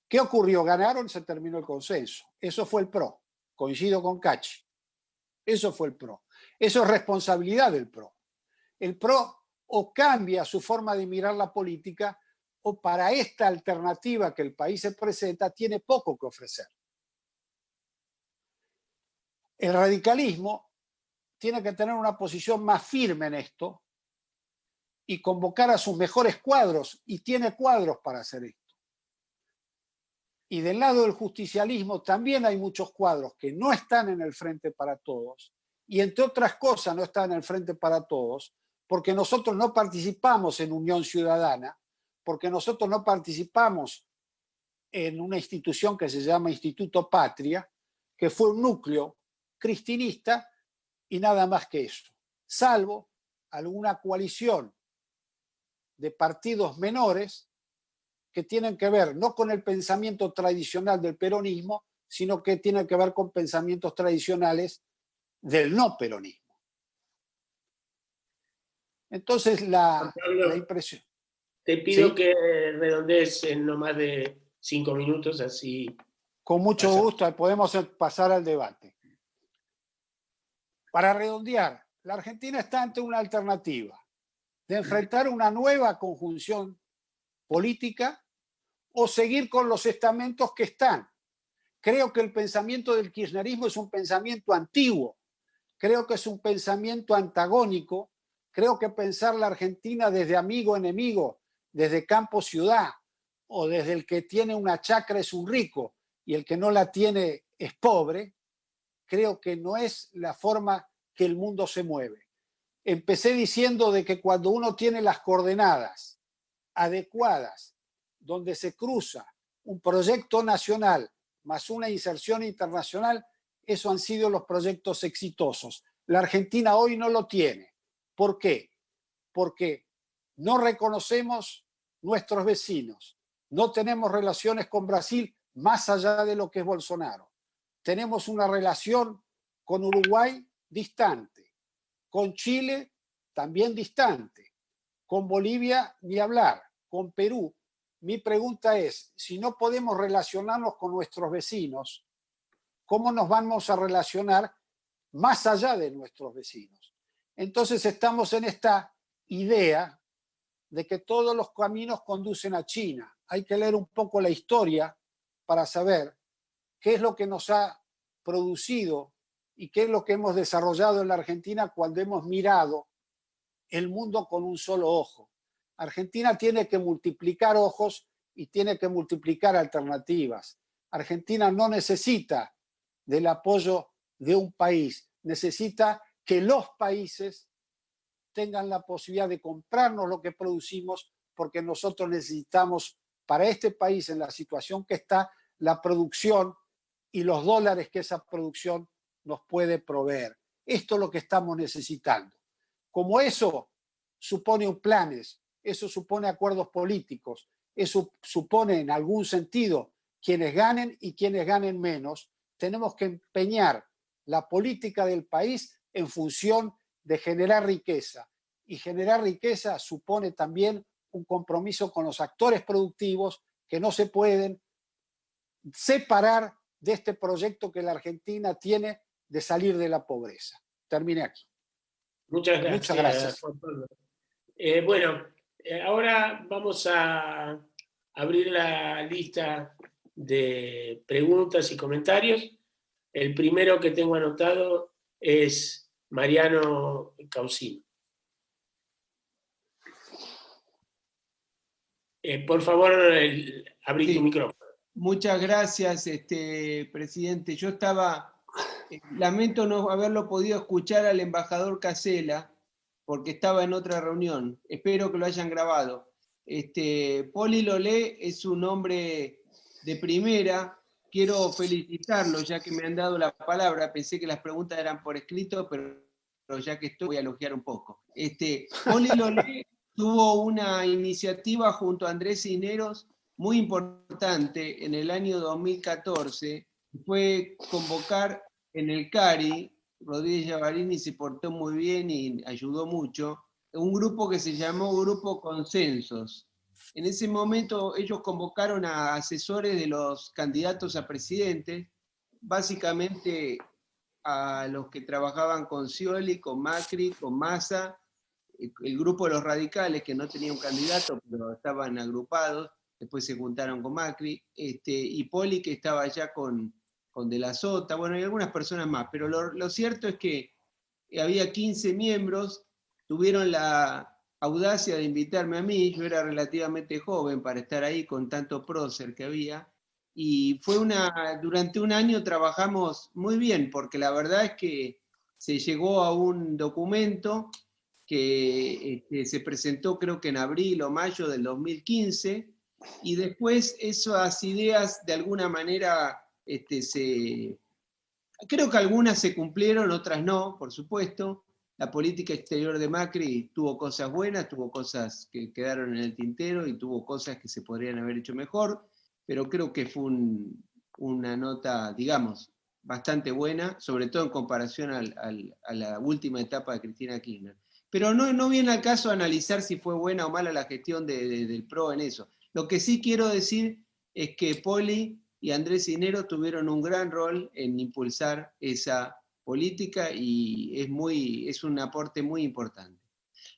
¿Qué ocurrió? Ganaron, se terminó el consenso. Eso fue el PRO. Coincido con Cachi. Eso fue el PRO. Eso es responsabilidad del PRO. El PRO o cambia su forma de mirar la política o para esta alternativa que el país se presenta tiene poco que ofrecer. El radicalismo tiene que tener una posición más firme en esto y convocar a sus mejores cuadros, y tiene cuadros para hacer esto. Y del lado del justicialismo también hay muchos cuadros que no están en el Frente para Todos, y entre otras cosas no están en el Frente para Todos porque nosotros no participamos en Unión Ciudadana, porque nosotros no participamos en una institución que se llama Instituto Patria, que fue un núcleo cristinista y nada más que eso, salvo alguna coalición de partidos menores que tienen que ver no con el pensamiento tradicional del peronismo, sino que tienen que ver con pensamientos tradicionales del no peronismo. Entonces, la impresión... Te pido ¿Sí? que redondees en no más de 5 minutos, así... Con mucho gusto, podemos pasar al debate. Para redondear, la Argentina está ante una alternativa de enfrentar una nueva conjunción política o seguir con los estamentos que están. Creo que el pensamiento del kirchnerismo es un pensamiento antiguo, creo que es un pensamiento antagónico, creo que pensar la Argentina desde amigo-enemigo, desde campo-ciudad, o desde el que tiene una chacra es un rico y el que no la tiene es pobre, creo que no es la forma que el mundo se mueve. Empecé diciendo de que cuando uno tiene las coordenadas adecuadas, donde se cruza un proyecto nacional más una inserción internacional, esos han sido los proyectos exitosos. La Argentina hoy no lo tiene. ¿Por qué? Porque no reconocemos nuestros vecinos, no tenemos relaciones con Brasil más allá de lo que es Bolsonaro. Tenemos una relación con Uruguay distante, con Chile también distante, con Bolivia ni hablar, con Perú. Mi pregunta es, si no podemos relacionarnos con nuestros vecinos, ¿cómo nos vamos a relacionar más allá de nuestros vecinos? Entonces estamos en esta idea de que todos los caminos conducen a China. Hay que leer un poco la historia para saber qué es lo que nos ha producido y qué es lo que hemos desarrollado en la Argentina cuando hemos mirado el mundo con un solo ojo. Argentina tiene que multiplicar ojos y tiene que multiplicar alternativas. Argentina no necesita del apoyo de un país, necesita que los países tengan la posibilidad de comprarnos lo que producimos, porque nosotros necesitamos para este país, en la situación que está, la producción y los dólares que esa producción nos puede proveer. Esto es lo que estamos necesitando. Como eso supone planes, eso supone acuerdos políticos, eso supone en algún sentido quienes ganen y quienes ganen menos, tenemos que empeñar la política del país en función de generar riqueza. Y generar riqueza supone también un compromiso con los actores productivos que no se pueden separar de este proyecto que la Argentina tiene de salir de la pobreza. Terminé aquí. Muchas gracias. Muchas gracias. Bueno, ahora vamos a abrir la lista de preguntas y comentarios. El primero que tengo anotado es Mariano Causino. Por favor, abrí tu micrófono. Muchas gracias, presidente. Yo lamento no haberlo podido escuchar al embajador Casella, porque estaba en otra reunión. Espero que lo hayan grabado. Poli Lolé es un hombre de primera. Quiero felicitarlo, ya que me han dado la palabra. Pensé que las preguntas eran por escrito, pero ya que estoy, voy a elogiar un poco. Poli Lolé tuvo una iniciativa junto a Andrés Cisneros muy importante en el año 2014, fue convocar en el CARI, Rodríguez Llavarini se portó muy bien y ayudó mucho, un grupo que se llamó Grupo Consensos. En ese momento ellos convocaron a asesores de los candidatos a presidente, básicamente a los que trabajaban con Scioli, con Macri, con Massa, el grupo de los radicales, que no tenía un candidato, pero estaban agrupados, después se juntaron con Macri, y Poli, que estaba allá con De la Sota, bueno, y algunas personas más, pero lo cierto es que había 15 miembros, tuvieron la audacia de invitarme a mí, yo era relativamente joven para estar ahí con tanto prócer que había, y durante un año trabajamos muy bien, porque la verdad es que se llegó a un documento que se presentó creo que en abril o mayo del 2015, y después esas ideas de alguna manera creo que algunas se cumplieron, otras no, por supuesto. La política exterior de Macri tuvo cosas buenas, tuvo cosas que quedaron en el tintero y tuvo cosas que se podrían haber hecho mejor, pero creo que fue una nota, digamos, bastante buena, sobre todo en comparación a la última etapa de Cristina Kirchner. Pero no viene al caso analizar si fue buena o mala la gestión del PRO en eso. Lo que sí quiero decir es que Poli y Andrés Cisneros tuvieron un gran rol en impulsar esa política y es un aporte muy importante.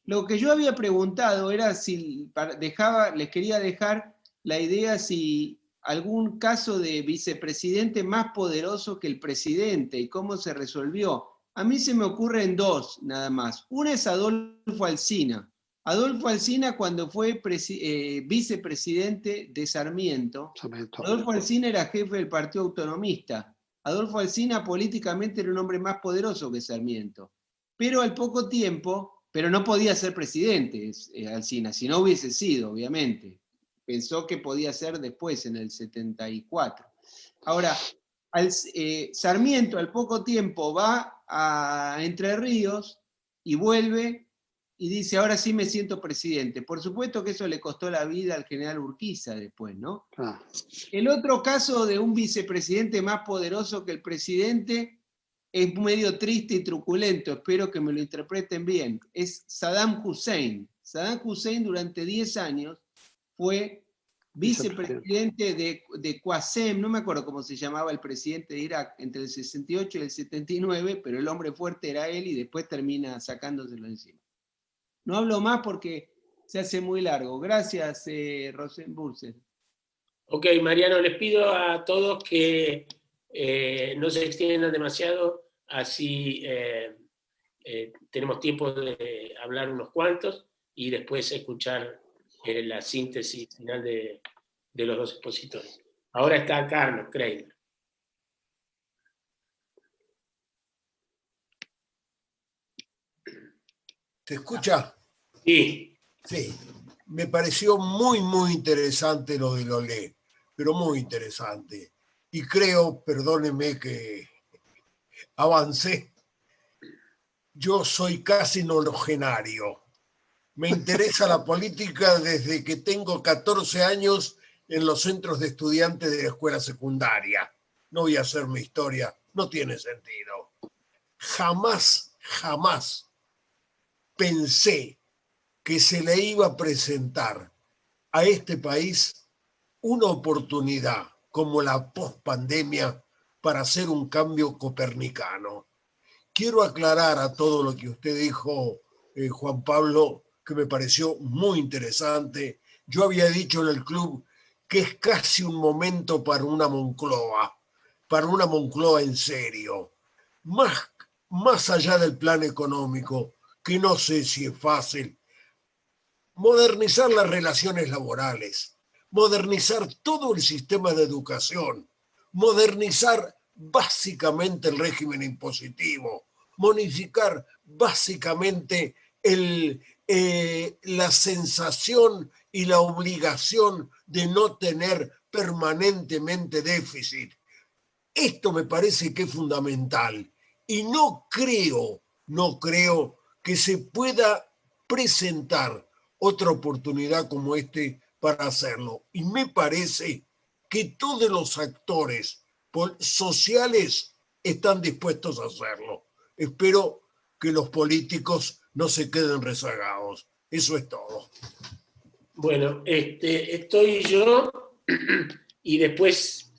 Lo que yo había preguntado era si les quería dejar la idea si algún caso de vicepresidente más poderoso que el presidente y cómo se resolvió. A mí se me ocurren dos nada más. Una es Adolfo Alsina. Adolfo Alsina, cuando fue vicepresidente de Sarmiento, Adolfo Alsina era jefe del Partido Autonomista. Adolfo Alsina políticamente era un hombre más poderoso que Sarmiento. Pero al poco tiempo, pero no podía ser presidente Alsina, si no hubiese sido, obviamente. Pensó que podía ser después, en el 74. Ahora, Sarmiento al poco tiempo va a Entre Ríos y vuelve y dice, ahora sí me siento presidente. Por supuesto que eso le costó la vida al general Urquiza después, ¿no? Ah. El otro caso de un vicepresidente más poderoso que el presidente es medio triste y truculento, espero que me lo interpreten bien, es Saddam Hussein. Saddam Hussein durante 10 años fue vicepresidente de Qasem, no me acuerdo cómo se llamaba el presidente de Irak, entre el 68 y el 79, pero el hombre fuerte era él y después termina sacándoselo encima. No hablo más porque se hace muy largo. Gracias, Rosenbursen. Ok, Mariano, les pido a todos que no se extiendan demasiado, así tenemos tiempo de hablar unos cuantos y después escuchar la síntesis final de los dos expositores. Ahora está Carlos Kreiner. ¿Se escucha? Sí. Sí. Me pareció muy, muy interesante lo de Lolé, pero muy interesante. Y creo, perdónenme que avancé, yo soy casi nonogenario. Me interesa la política desde que tengo 14 años en los centros de estudiantes de la escuela secundaria. No voy a hacer mi historia, no tiene sentido. Jamás pensé que se le iba a presentar a este país una oportunidad como la pospandemia para hacer un cambio copernicano. Quiero aclarar a todo lo que usted dijo, Juan Pablo, que me pareció muy interesante. Yo había dicho en el club que es casi un momento para una Moncloa en serio. Más allá del plan económico, que no sé si es fácil, modernizar las relaciones laborales, modernizar todo el sistema de educación, modernizar básicamente el régimen impositivo, modificar básicamente la sensación y la obligación de no tener permanentemente déficit. Esto me parece que es fundamental y no creo que se pueda presentar otra oportunidad como para hacerlo. Y me parece que todos los actores sociales están dispuestos a hacerlo. Espero que los políticos no se queden rezagados. Eso es todo. Bueno, estoy yo y después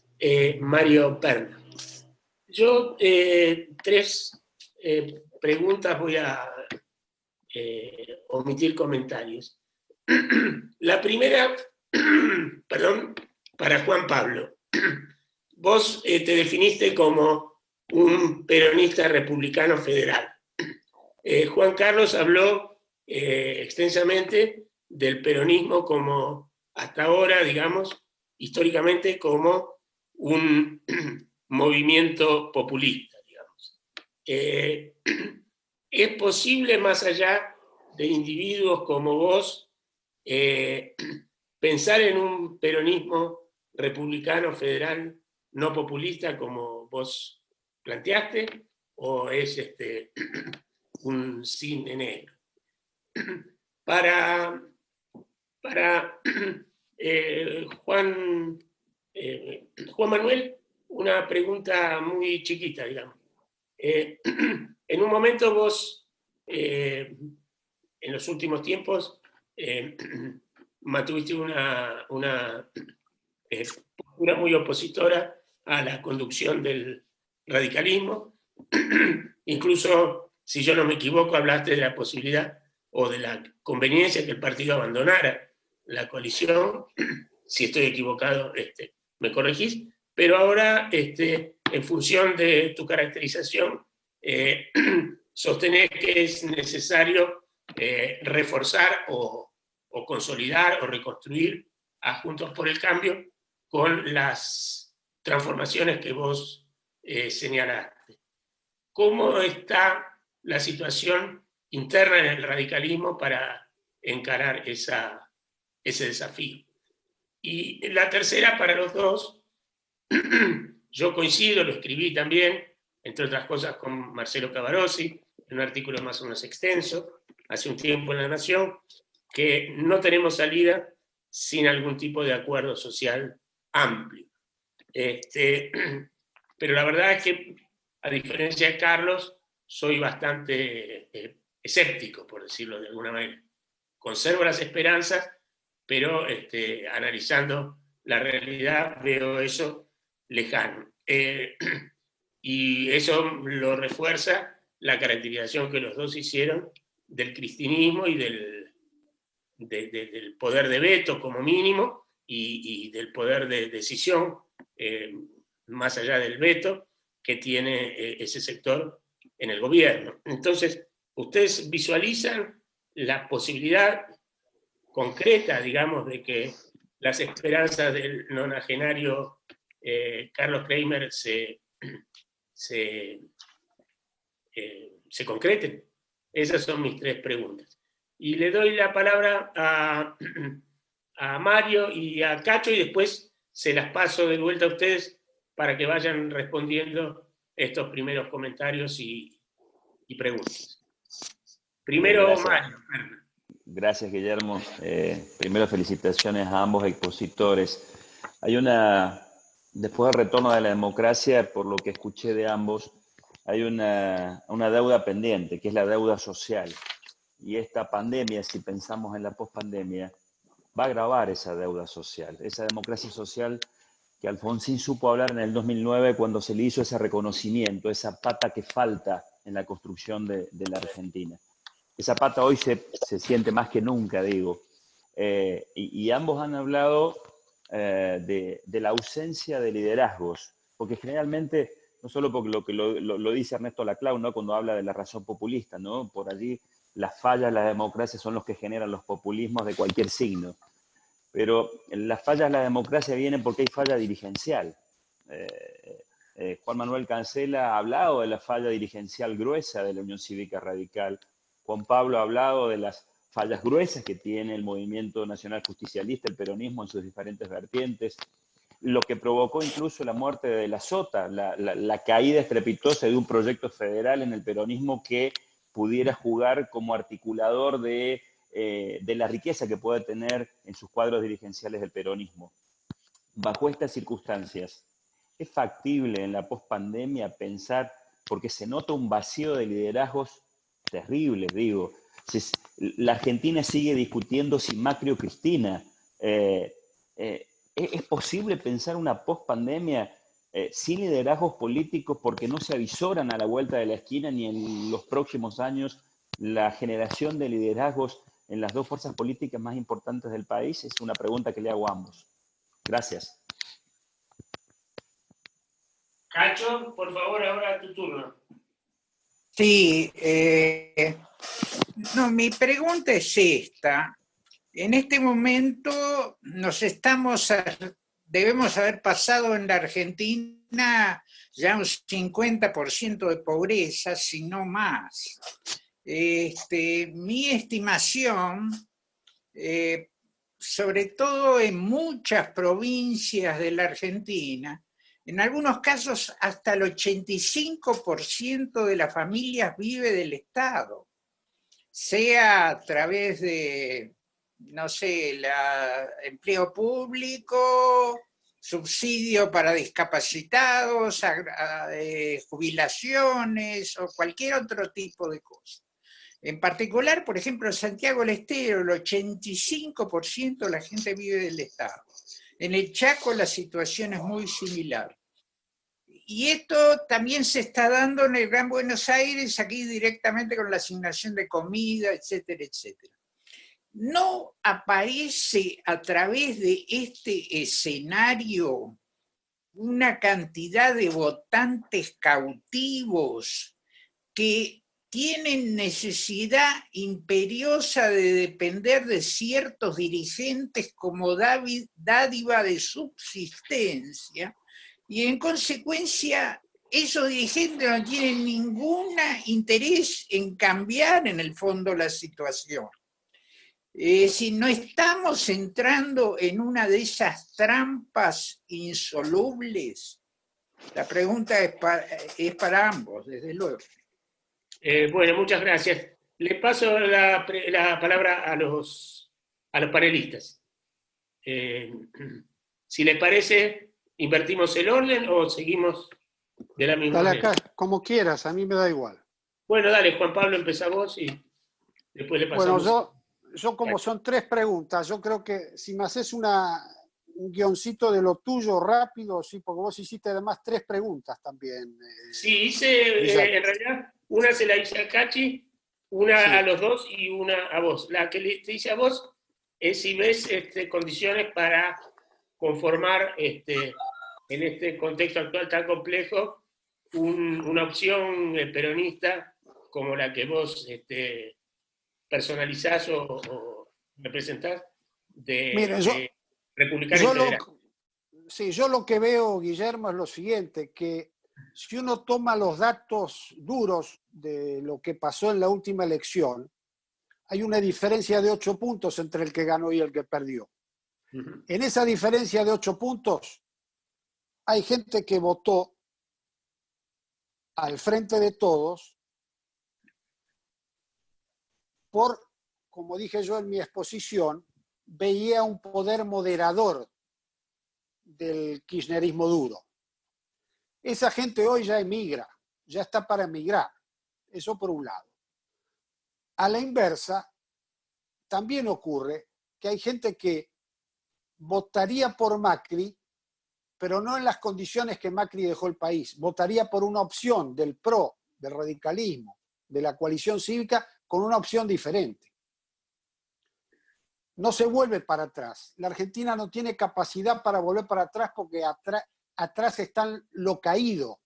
Mario Perna. Yo tres preguntas, voy a omitir comentarios. La primera, perdón, para Juan Pablo. Vos te definiste como un peronista republicano federal. Juan Carlos habló extensamente del peronismo como, hasta ahora, digamos, históricamente, como un movimiento populista, digamos. ¿Es posible, más allá de individuos como vos, pensar en un peronismo republicano federal no populista como vos planteaste, o es un cine negro? Para Juan Manuel, una pregunta muy chiquita, digamos. En un momento vos, en los últimos tiempos, mantuviste una postura muy opositora a la conducción del radicalismo. Incluso, si yo no me equivoco, hablaste de la posibilidad o de la conveniencia que el partido abandonara la coalición. Si estoy equivocado, me corregís. Pero ahora, en función de tu caracterización, sostenés que es necesario reforzar o consolidar o reconstruir a Juntos por el Cambio con las transformaciones que vos señalaste. ¿Cómo está la situación interna en el radicalismo para encarar ese desafío? Y la tercera, para los dos, yo coincido, lo escribí también, entre otras cosas, con Marcelo Cavarossi, en un artículo más o menos extenso, hace un tiempo en La Nación, que no tenemos salida sin algún tipo de acuerdo social amplio. Pero la verdad es que, a diferencia de Carlos, soy bastante escéptico, por decirlo de alguna manera. Conservo las esperanzas, pero analizando la realidad veo eso lejano. Y eso lo refuerza la caracterización que los dos hicieron del cristinismo y del poder de veto como mínimo y del poder de decisión, más allá del veto, que tiene ese sector en el gobierno. Entonces, ¿ustedes visualizan la posibilidad concreta, digamos, de que las esperanzas del nonagenario Carlos Kramer se concreten? Esas son mis tres preguntas. Y le doy la palabra a Mario y a Cacho y después se las paso de vuelta a ustedes para que vayan respondiendo estos primeros comentarios y preguntas. Primero, Mario. Gracias, Guillermo. Primero, felicitaciones a ambos expositores. Después del retorno de la democracia, por lo que escuché de ambos, hay una deuda pendiente, que es la deuda social. Y esta pandemia, si pensamos en la pospandemia, va a agravar esa deuda social, esa democracia social que Alfonsín supo hablar en el 2009 cuando se le hizo ese reconocimiento, esa pata que falta en la construcción de la Argentina. Esa pata hoy se siente más que nunca, digo. Y ambos han hablado de la ausencia de liderazgos, porque generalmente, no solo porque lo dice Ernesto Laclau, ¿no?, cuando habla de la razón populista, ¿no?, por allí las fallas de la democracia son los que generan los populismos de cualquier signo. Pero las fallas de la democracia vienen porque hay falla dirigencial. Juan Manuel Cancela ha hablado de la falla dirigencial gruesa de la Unión Cívica Radical. Juan Pablo ha hablado de las fallas gruesas que tiene el movimiento nacional justicialista, el peronismo en sus diferentes vertientes, lo que provocó incluso la muerte de la Sota, la caída estrepitosa de un proyecto federal en el peronismo que pudiera jugar como articulador de la riqueza que puede tener en sus cuadros dirigenciales el peronismo. Bajo estas circunstancias, ¿es factible en la pospandemia pensar, porque se nota un vacío de liderazgos terribles, digo, la Argentina sigue discutiendo si Macri o Cristina, ¿es posible pensar una pospandemia sin liderazgos políticos porque no se avisoran a la vuelta de la esquina ni en los próximos años la generación de liderazgos en las dos fuerzas políticas más importantes del país? Es una pregunta que le hago a ambos. Gracias. Cacho, por favor, ahora tu turno. Sí, no, mi pregunta es esta. En este momento debemos haber pasado en la Argentina ya un 50% de pobreza, si no más. Mi estimación, sobre todo en muchas provincias de la Argentina, en algunos casos hasta el 85% de las familias vive del Estado, sea a través de, no sé, empleo público, subsidio para discapacitados, jubilaciones o cualquier otro tipo de cosa. En particular, por ejemplo, en Santiago del Estero, el 85% de la gente vive del Estado. En el Chaco la situación es muy similar. Y esto también se está dando en el Gran Buenos Aires, aquí directamente con la asignación de comida, etcétera, etcétera. ¿No aparece a través de este escenario una cantidad de votantes cautivos que tienen necesidad imperiosa de depender de ciertos dirigentes como dádiva de subsistencia, y en consecuencia esos dirigentes no tienen ningún interés en cambiar en el fondo la situación? Si no estamos entrando en una de esas trampas insolubles, la pregunta es para ambos, desde luego. Bueno, muchas gracias. Le paso la palabra a los panelistas. Si les parece, ¿invertimos el orden o seguimos de la misma manera? Dale acá, como quieras, a mí me da igual. Bueno, dale, Juan Pablo, empezá vos y después le pasamos. Bueno, yo como son 3 preguntas, yo creo que si me haces un guioncito de lo tuyo rápido, sí, porque vos hiciste además 3 preguntas también. Sí, hice, en realidad, una se la hice a Cachi, una Sí. a los dos y una a vos. La que te hice a vos es si ves condiciones para conformar en este contexto actual tan complejo una opción peronista como la que vos personalizás o representás Mire, republicana y federal. yo lo que veo, Guillermo, es lo siguiente, que si uno toma los datos duros de lo que pasó en la última elección, hay una diferencia de 8 puntos entre el que ganó y el que perdió. Uh-huh. En esa diferencia de 8 puntos, hay gente que votó al Frente de Todos por, como dije yo en mi exposición, veía un poder moderador del kirchnerismo duro. Esa gente hoy ya emigra, ya está para emigrar. Eso por un lado. A la inversa, también ocurre que hay gente que votaría por Macri, pero no en las condiciones que Macri dejó el país. Votaría por una opción del PRO, del radicalismo, de la coalición cívica, con una opción diferente. No se vuelve para atrás. La Argentina no tiene capacidad para volver para atrás porque atrás está lo caído.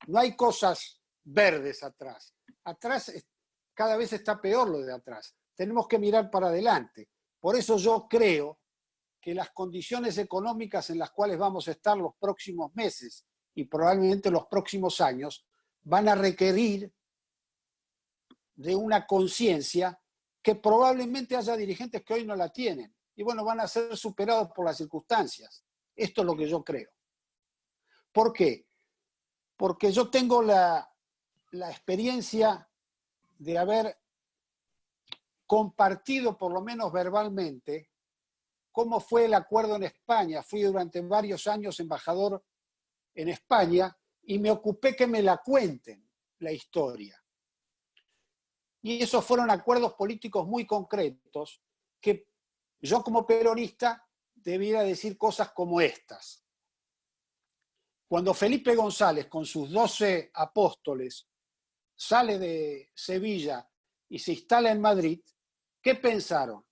No hay cosas verdes atrás. Atrás cada vez está peor lo de atrás. Tenemos que mirar para adelante. Por eso yo creo que las condiciones económicas en las cuales vamos a estar los próximos meses y probablemente los próximos años van a requerir de una conciencia que probablemente haya dirigentes que hoy no la tienen. Y bueno, van a ser superados por las circunstancias. Esto es lo que yo creo. ¿Por qué? Porque yo tengo la experiencia de haber compartido, por lo menos verbalmente, cómo fue el acuerdo en España. Fui durante varios años embajador en España y me ocupé que me la cuenten, la historia. Y esos fueron acuerdos políticos muy concretos que yo como peronista debiera decir cosas como estas. Cuando Felipe González, con sus 12 apóstoles, sale de Sevilla y se instala en Madrid, ¿qué pensaron?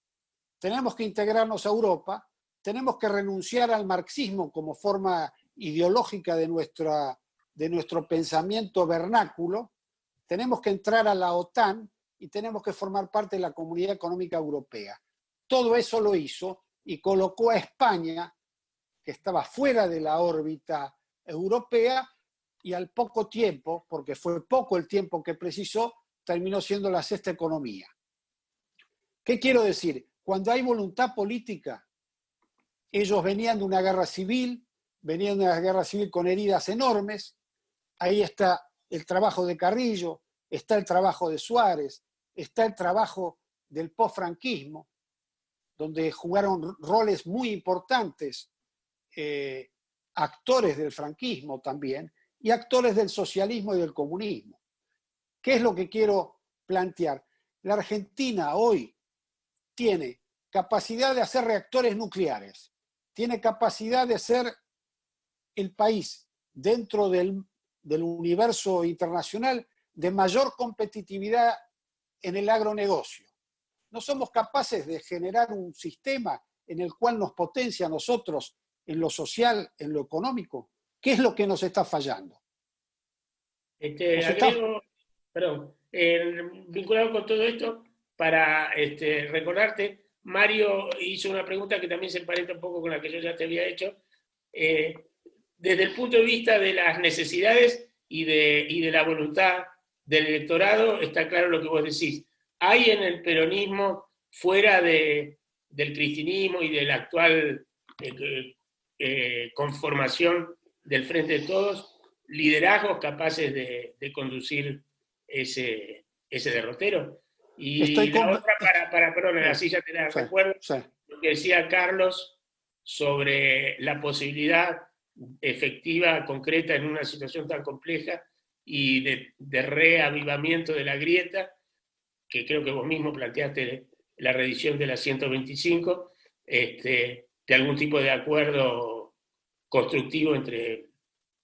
Tenemos que integrarnos a Europa, tenemos que renunciar al marxismo como forma ideológica de nuestro pensamiento vernáculo, tenemos que entrar a la OTAN y tenemos que formar parte de la Comunidad Económica Europea. Todo eso lo hizo y colocó a España, que estaba fuera de la órbita europea, y al poco tiempo, porque fue poco el tiempo que precisó, terminó siendo la sexta economía. ¿Qué quiero decir? Cuando hay voluntad política, ellos venían de una guerra civil, con heridas enormes, ahí está el trabajo de Carrillo, está el trabajo de Suárez, está el trabajo del posfranquismo, donde jugaron roles muy importantes actores del franquismo también, y actores del socialismo y del comunismo. ¿Qué es lo que quiero plantear? La Argentina hoy tiene capacidad de hacer reactores nucleares, tiene capacidad de ser el país dentro del universo internacional de mayor competitividad en el agronegocio. No somos capaces de generar un sistema en el cual nos potencia a nosotros en lo social, en lo económico. ¿Qué es lo que nos está fallando? Agrego, perdón, vinculado con todo esto, para recordarte, Mario hizo una pregunta que también se emparenta un poco con la que yo ya te había hecho. Desde el punto de vista de las necesidades y de la voluntad del electorado, está claro lo que vos decís. Hay en el peronismo, fuera del cristinismo y de la actual conformación del Frente de Todos, liderazgos capaces de conducir ese derrotero. Y la otra, perdón, así ya te la recuerdo, lo que decía Carlos sobre la posibilidad efectiva, concreta, en una situación tan compleja y de reavivamiento de la grieta, que creo que vos mismo planteaste la reedición de la 125, de algún tipo de acuerdo constructivo entre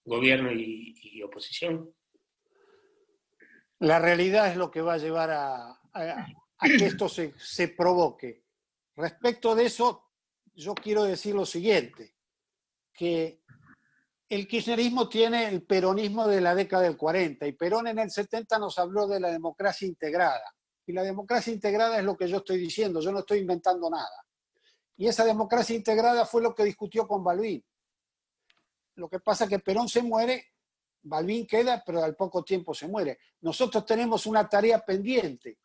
gobierno y oposición. La realidad es lo que va a llevar a que esto se provoque. Respecto de eso, yo quiero decir lo siguiente, que el kirchnerismo tiene el peronismo de la década del 40, y Perón en el 70 nos habló de la democracia integrada. Y la democracia integrada es lo que yo estoy diciendo, yo no estoy inventando nada. Y esa democracia integrada fue lo que discutió con Balbín. Lo que pasa es que Perón se muere, Balbín queda, pero al poco tiempo se muere. Nosotros tenemos una tarea pendiente,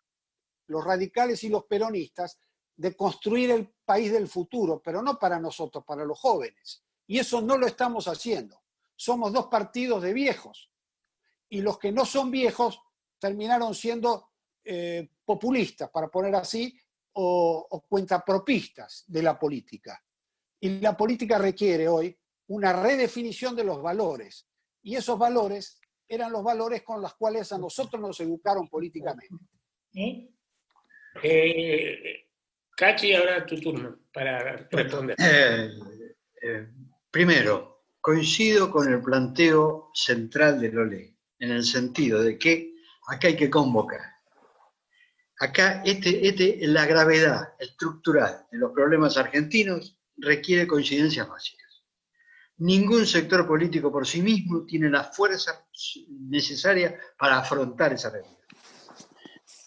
los radicales y los peronistas, de construir el país del futuro, pero no para nosotros, para los jóvenes. Y eso no lo estamos haciendo. Somos dos partidos de viejos. Y los que no son viejos terminaron siendo populistas, para poner así, o cuentapropistas de la política. Y la política requiere hoy una redefinición de los valores. Y esos valores eran los valores con los cuales a nosotros nos educaron políticamente. Cachi, ahora tu turno para responder. Primero, coincido con el planteo central de Lolé, en el sentido de que acá hay que convocar. Acá la gravedad estructural de los problemas argentinos requiere coincidencias básicas. Ningún sector político por sí mismo tiene la fuerza necesaria para afrontar esa realidad.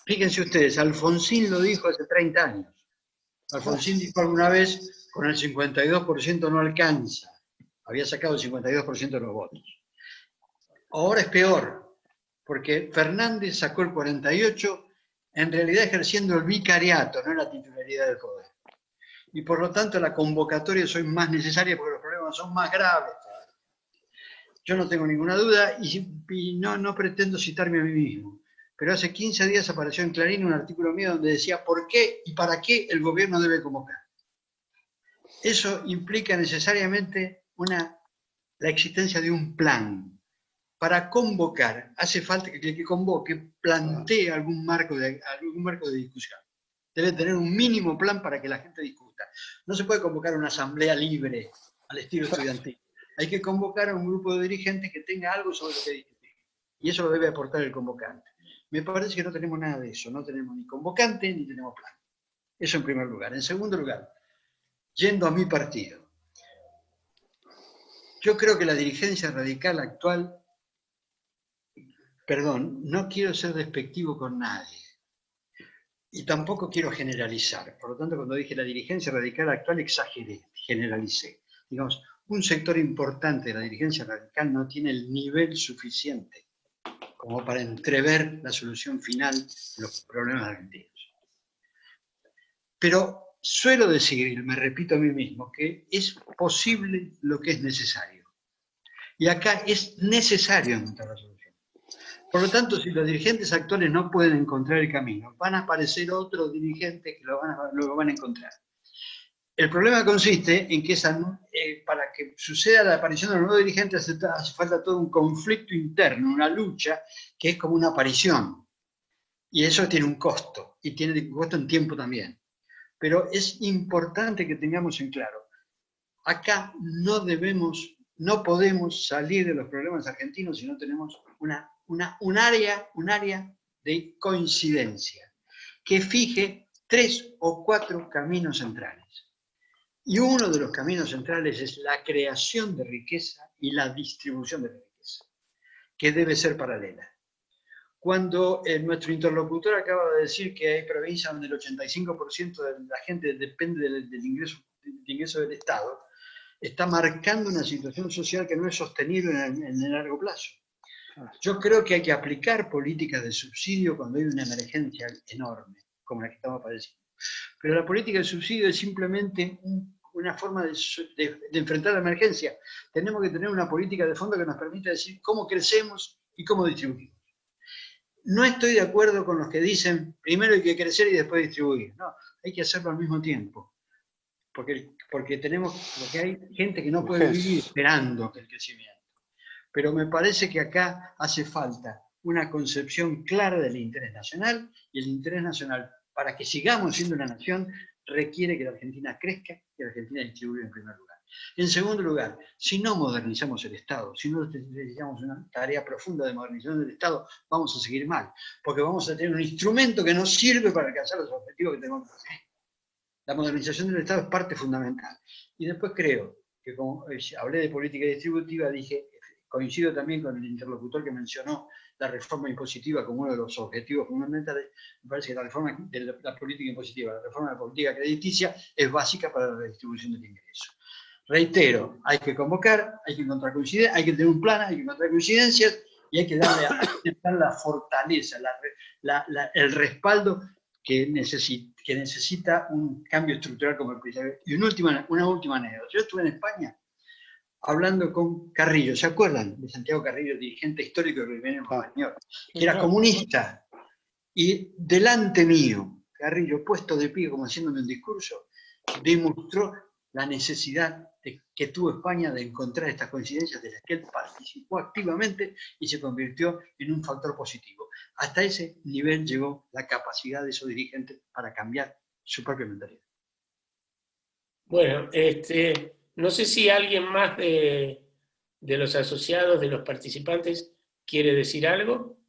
Fíjense ustedes, Alfonsín lo dijo hace 30 años. Alfonsín dijo alguna vez, con el 52% no alcanza. Había sacado el 52% de los votos. Ahora es peor, porque Fernández sacó el 48%, en realidad ejerciendo el vicariato, no la titularidad del poder. Y por lo tanto la convocatoria es hoy más necesaria porque los problemas son más graves. Yo no tengo ninguna duda y no pretendo citarme a mí mismo. Pero hace 15 días apareció en Clarín un artículo mío donde decía por qué y para qué el gobierno debe convocar. Eso implica necesariamente la existencia de un plan. Para convocar, hace falta que el que convoque plantee algún marco de discusión. Debe tener un mínimo plan para que la gente discuta. No se puede convocar una asamblea libre al estilo estudiantil. hay que convocar a un grupo de dirigentes que tenga algo sobre lo que discutir. Y eso lo debe aportar el convocante. Me parece que no tenemos nada de eso, no tenemos ni convocante ni tenemos plan. Eso en primer lugar. En segundo lugar, yendo a mi partido, yo creo que la dirigencia radical actual, perdón, no quiero ser despectivo con nadie y tampoco quiero generalizar. Por lo tanto, cuando dije la dirigencia radical actual, exageré, generalicé. Digamos, un sector importante de la dirigencia radical no tiene el nivel suficiente como para entrever la solución final de los problemas argentinos. Pero suelo decir, me repito a mí mismo, que es posible lo que es necesario. Y acá es necesario encontrar la solución. Por lo tanto, si los dirigentes actuales no pueden encontrar el camino, van a aparecer otros dirigentes que lo van a encontrar. El problema consiste en que para que suceda la aparición de los nuevos dirigentes hace falta todo un conflicto interno, una lucha, que es como una aparición. Y eso tiene un costo, y tiene un costo en tiempo también. Pero es importante que tengamos en claro, acá no podemos salir de los problemas argentinos si no tenemos un área de coincidencia que fije 3 o 4 caminos centrales. Y uno de los caminos centrales es la creación de riqueza y la distribución de riqueza, que debe ser paralela. Cuando nuestro interlocutor acaba de decir que hay provincias donde el 85% de la gente depende del ingreso del Estado, está marcando una situación social que no es sostenible en el largo plazo. Yo creo que hay que aplicar políticas de subsidio cuando hay una emergencia enorme, como la que estamos padeciendo. Pero la política de subsidio es simplemente una forma de enfrentar la emergencia. Tenemos que tener una política de fondo que nos permita decir cómo crecemos y cómo distribuimos. No estoy de acuerdo con los que dicen primero hay que crecer y después distribuir. No, hay que hacerlo al mismo tiempo. Porque hay gente que no puede vivir esperando el crecimiento. Pero me parece que acá hace falta una concepción clara del interés nacional, y el interés nacional, para que sigamos siendo una nación, requiere que la Argentina crezca y que la Argentina distribuya en primer lugar. En segundo lugar, si no modernizamos el Estado, si no necesitamos una tarea profunda de modernización del Estado, vamos a seguir mal, porque vamos a tener un instrumento que no sirve para alcanzar los objetivos que tenemos que hacer. La modernización del Estado es parte fundamental. Y después creo que, como hablé de política distributiva, coincido también con el interlocutor que mencionó la reforma impositiva como uno de los objetivos fundamentales. Me parece que la reforma de la política impositiva, la reforma de la política crediticia es básica para la redistribución del ingreso. Reitero, hay que convocar, hay que encontrar coincidencias, hay que tener un plan, hay que encontrar coincidencias y hay que darle la fortaleza, el respaldo que necesita un cambio estructural como el que. Y una última anécdota. Yo estuve en España hablando con Carrillo, ¿se acuerdan de Santiago Carrillo, dirigente histórico del Movimiento Español? Que era comunista. Y delante mío, Carrillo, puesto de pie como haciéndome un discurso, demostró la necesidad que tuvo España de encontrar estas coincidencias de las que él participó activamente y se convirtió en un factor positivo. Hasta ese nivel llegó la capacidad de esos dirigentes para cambiar su propia mentalidad. Bueno, no sé si alguien más de los asociados, de los participantes, quiere decir algo.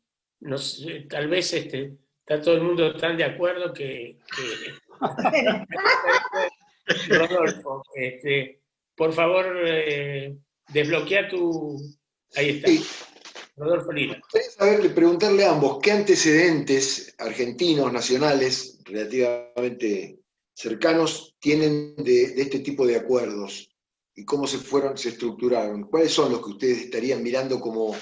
No sé, tal vez está todo el mundo tan de acuerdo que Rodolfo, por favor, desbloquea tu... Ahí está. Sí. Rodolfo Lira. Me gustaría preguntarle a ambos, ¿qué antecedentes argentinos, nacionales, relativamente cercanos, tienen de este tipo de acuerdos? ¿Y cómo se estructuraron? ¿Cuáles son los que ustedes estarían mirando como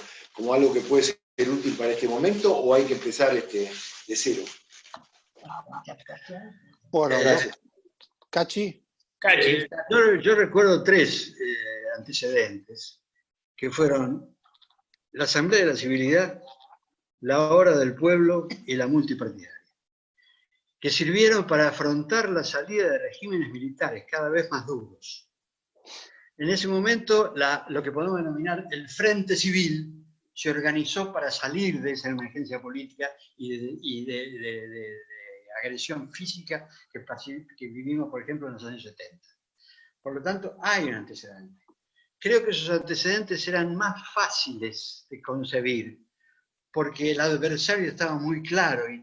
algo que puede ser útil para este momento, o hay que empezar de cero? Bueno, gracias. Cachi. Yo recuerdo 3 antecedentes, que fueron la Asamblea de la Civilidad, la Hora del Pueblo y la multipartidaria, que sirvieron para afrontar la salida de regímenes militares cada vez más duros. En ese momento, lo que podemos denominar el Frente Civil se organizó para salir de esa emergencia política y de agresión física que vivimos, por ejemplo, en los años 70. Por lo tanto, hay un antecedente. creo que sus antecedentes eran más fáciles de concebir, porque el adversario estaba muy claro y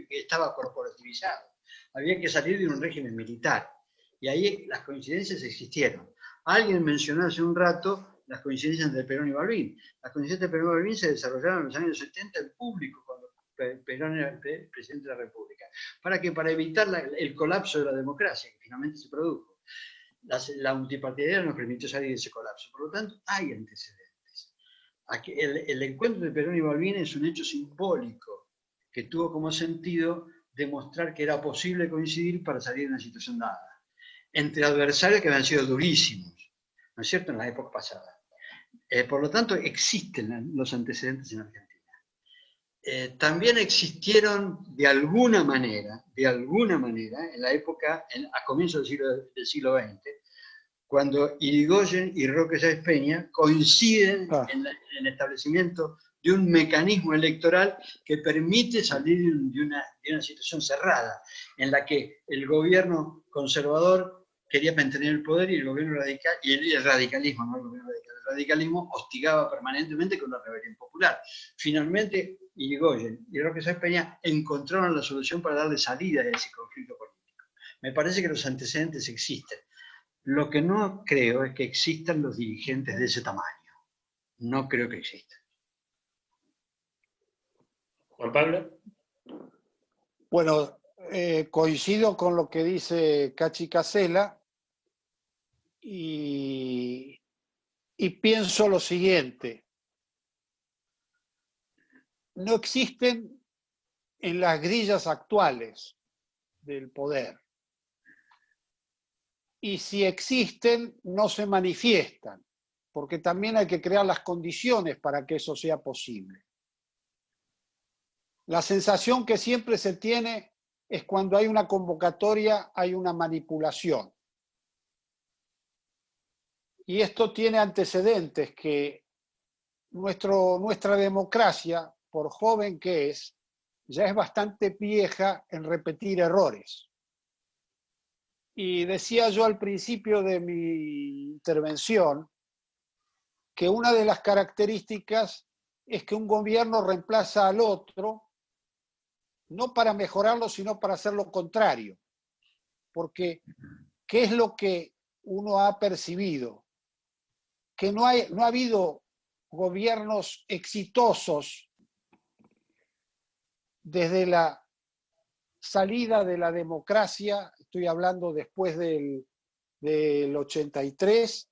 estaba corporativizado. Había que salir de un régimen militar. Y ahí las coincidencias existieron. Alguien mencionó hace un rato las coincidencias entre Perón y Balbín. Las coincidencias de Perón y Balbín se desarrollaron en los años 70 en público, cuando Perón era el presidente de la República. Para evitar el colapso de la democracia, que finalmente se produjo. La multipartidaria nos permitió salir de ese colapso. Por lo tanto, hay antecedentes. El encuentro de Perón y Balbín es un hecho simbólico que tuvo como sentido demostrar que era posible coincidir para salir de una situación dada, entre adversarios que habían sido durísimos, ¿no es cierto?, en la época pasada. Por lo tanto, existen los antecedentes en Argentina. También existieron de alguna manera, en la época, a comienzos del siglo XX, cuando Irigoyen y Roque Sáenz Peña coinciden en el establecimiento de un mecanismo electoral que permite salir de una situación cerrada, en la que el gobierno conservador quería mantener el poder y el gobierno radical, y el radicalismo, no el gobierno radical, el radicalismo hostigaba permanentemente con la rebelión popular. Finalmente, Irigoyen y Roque Sáenz Peña encontraron la solución para darle salida a ese conflicto político. Me parece que los antecedentes existen. Lo que no creo es que existan los dirigentes de ese tamaño. No creo que existan. Juan Pablo. Bueno, coincido con lo que dice Cachi Casella y pienso lo siguiente. No existen en las grillas actuales del poder. Y si existen, no se manifiestan, porque también hay que crear las condiciones para que eso sea posible. La sensación que siempre se tiene es cuando hay una convocatoria, hay una manipulación. Y esto tiene antecedentes que nuestra democracia, por joven que es, ya es bastante vieja en repetir errores. Y decía yo al principio de mi intervención que una de las características es que un gobierno reemplaza al otro, no para mejorarlo, sino para hacer lo contrario. Porque, ¿qué es lo que uno ha percibido? Que no ha habido gobiernos exitosos desde la salida de la democracia, estoy hablando después del 83,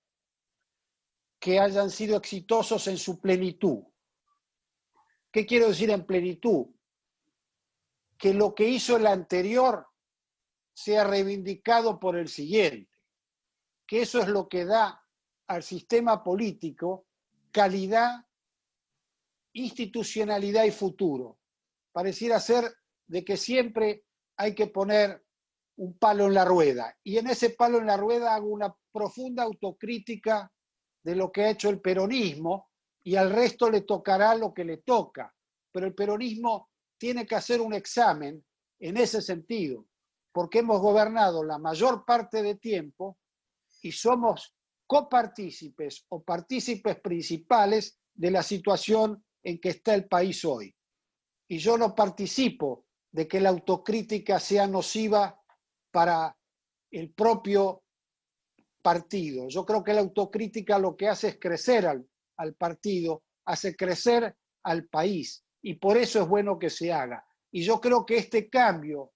que hayan sido exitosos en su plenitud. ¿Qué quiero decir en plenitud? Que lo que hizo el anterior sea reivindicado por el siguiente, que eso es lo que da al sistema político calidad, institucionalidad y futuro. Pareciera ser de que siempre hay que poner un palo en la rueda. Y en ese palo en la rueda hago una profunda autocrítica de lo que ha hecho el peronismo y al resto le tocará lo que le toca. Pero el peronismo tiene que hacer un examen en ese sentido, porque hemos gobernado la mayor parte de tiempo y somos copartícipes o partícipes principales de la situación en que está el país hoy. Y yo no participo de que la autocrítica sea nociva para el propio partido. Yo creo que la autocrítica lo que hace es crecer al partido, hace crecer al país, y por eso es bueno que se haga. Y yo creo que este cambio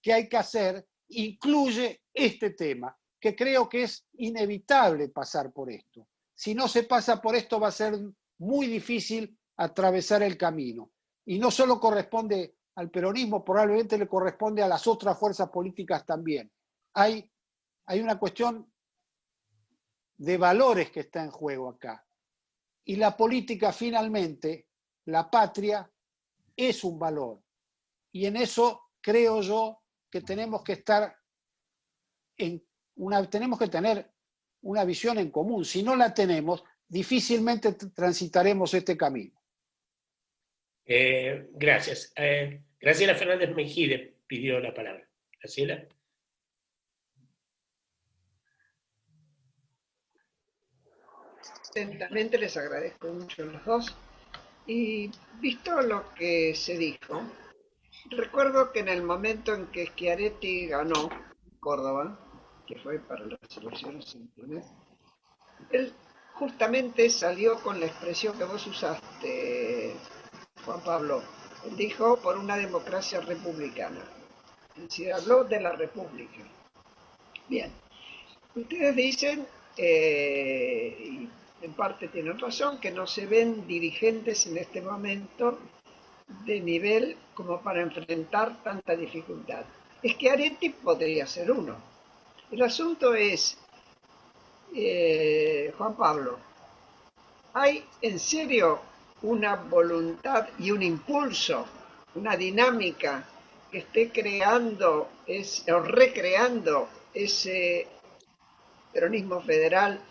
que hay que hacer incluye este tema, que creo que es inevitable pasar por esto. Si no se pasa por esto va a ser muy difícil atravesar el camino. Y no solo corresponde al peronismo, probablemente le corresponde a las otras fuerzas políticas también. Hay una cuestión de valores que está en juego acá. Y la política, finalmente, la patria, es un valor. Y en eso creo yo que tenemos que tenemos que tener una visión en común. Si no la tenemos, difícilmente transitaremos este camino. Gracias. Graciela Fernández Mejide pidió la palabra. Graciela. atentamente, les agradezco mucho a los dos. Y visto lo que se dijo, recuerdo que en el momento en que Schiaretti ganó Córdoba, que fue para las elecciones últimas, él justamente salió con la expresión que vos usaste, Juan Pablo. Él dijo por una democracia republicana. Es decir, habló de la república. Bien, ustedes dicen, y en parte tienen razón, que no se ven dirigentes en este momento de nivel como para enfrentar tanta dificultad. Schiaretti podría ser uno. El asunto es, Juan Pablo, ¿hay en serio una voluntad y un impulso, una dinámica que esté creando o recreando ese peronismo federal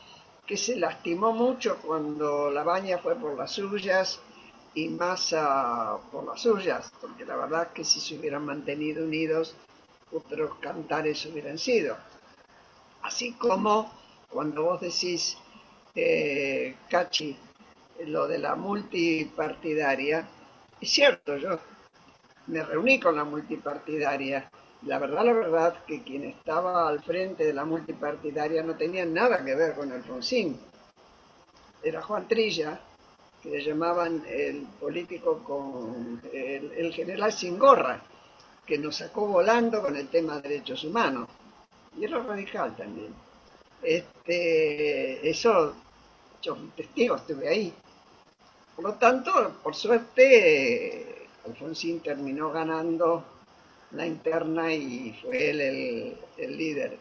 que se lastimó mucho cuando Labaña fue por las suyas y Massa por las suyas? Porque la verdad es que si se hubieran mantenido unidos, otros cantares hubieran sido. Así como cuando vos decís, Cachi, lo de la multipartidaria, es cierto, yo me reuní con la multipartidaria. La verdad, que quien estaba al frente de la multipartidaria no tenía nada que ver con Alfonsín. Era Juan Trilla, que le llamaban el político con el general sin gorra, que nos sacó volando con el tema de derechos humanos. Y era radical también. Eso, yo testigo, estuve ahí. Por lo tanto, por suerte, Alfonsín terminó ganando la interna y fue él el líder.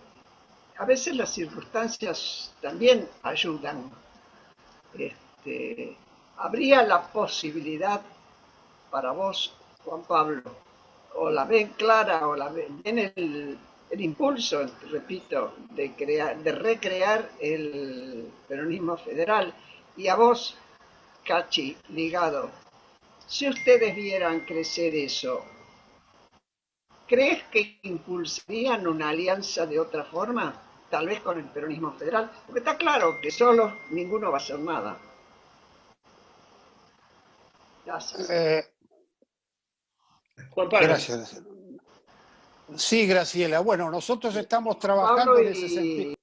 A veces las circunstancias también ayudan. ¿Habría la posibilidad para vos, Juan Pablo, o la ven clara o la ven el impulso, repito, de recrear el peronismo federal? Y a vos, Cachi, ligado, si ustedes vieran crecer eso, ¿crees que impulsarían una alianza de otra forma? Tal vez con el peronismo federal, porque está claro que solo ninguno va a hacer nada. Gracias. Juan Pablo. Gracias. Sí, Graciela. Bueno, nosotros estamos trabajando Pablo en ese sentido.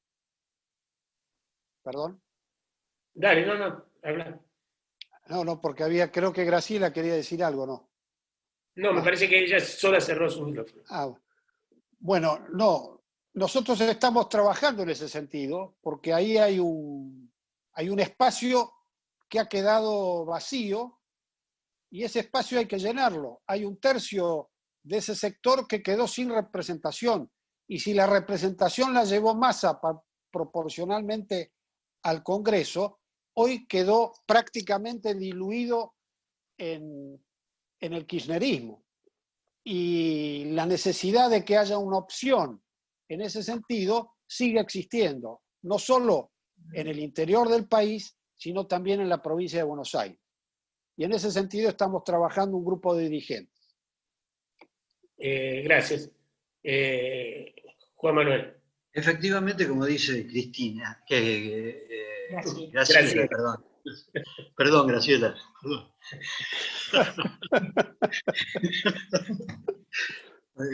¿Perdón? Dale, no, habla. No, porque creo que Graciela quería decir algo, ¿no? No, me parece que ella sola cerró su micrófono. Bueno, no. Nosotros estamos trabajando en ese sentido, porque ahí hay un espacio que ha quedado vacío y ese espacio hay que llenarlo. Hay un tercio de ese sector que quedó sin representación y si la representación la llevó Massa proporcionalmente al Congreso, hoy quedó prácticamente diluido en el kirchnerismo. Y la necesidad de que haya una opción en ese sentido sigue existiendo, no solo en el interior del país, sino también en la provincia de Buenos Aires. Y en ese sentido estamos trabajando un grupo de dirigentes. Gracias. Juan Manuel. Efectivamente, como dice Cristina, Graciela, perdón. Perdón, Graciela.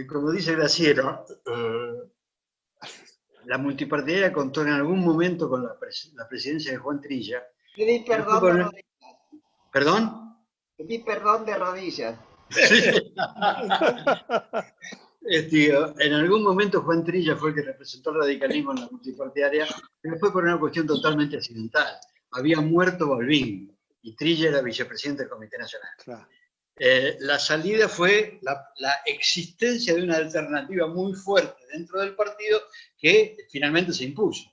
Como dice Graciela, la multipartidaria contó en algún momento con la presidencia de Juan Trilla. Pedí perdón de rodillas. ¿Perdón? Pedí perdón de rodillas. Sí. En algún momento Juan Trilla fue el que representó el radicalismo en la multipartidaria, pero fue por una cuestión totalmente accidental. Había muerto Balbín y Trilla era vicepresidente del Comité Nacional. Claro. La salida fue la existencia de una alternativa muy fuerte dentro del partido que finalmente se impuso.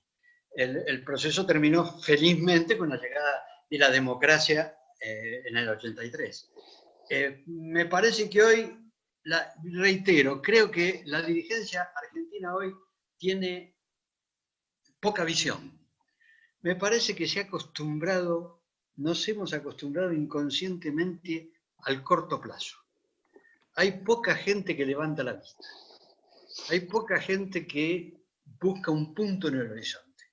El proceso terminó felizmente con la llegada de la democracia en el 83. Me parece que hoy, reitero, creo que la dirigencia argentina hoy tiene poca visión. Me parece que nos hemos acostumbrado inconscientemente al corto plazo. Hay poca gente que levanta la vista. Hay poca gente que busca un punto en el horizonte.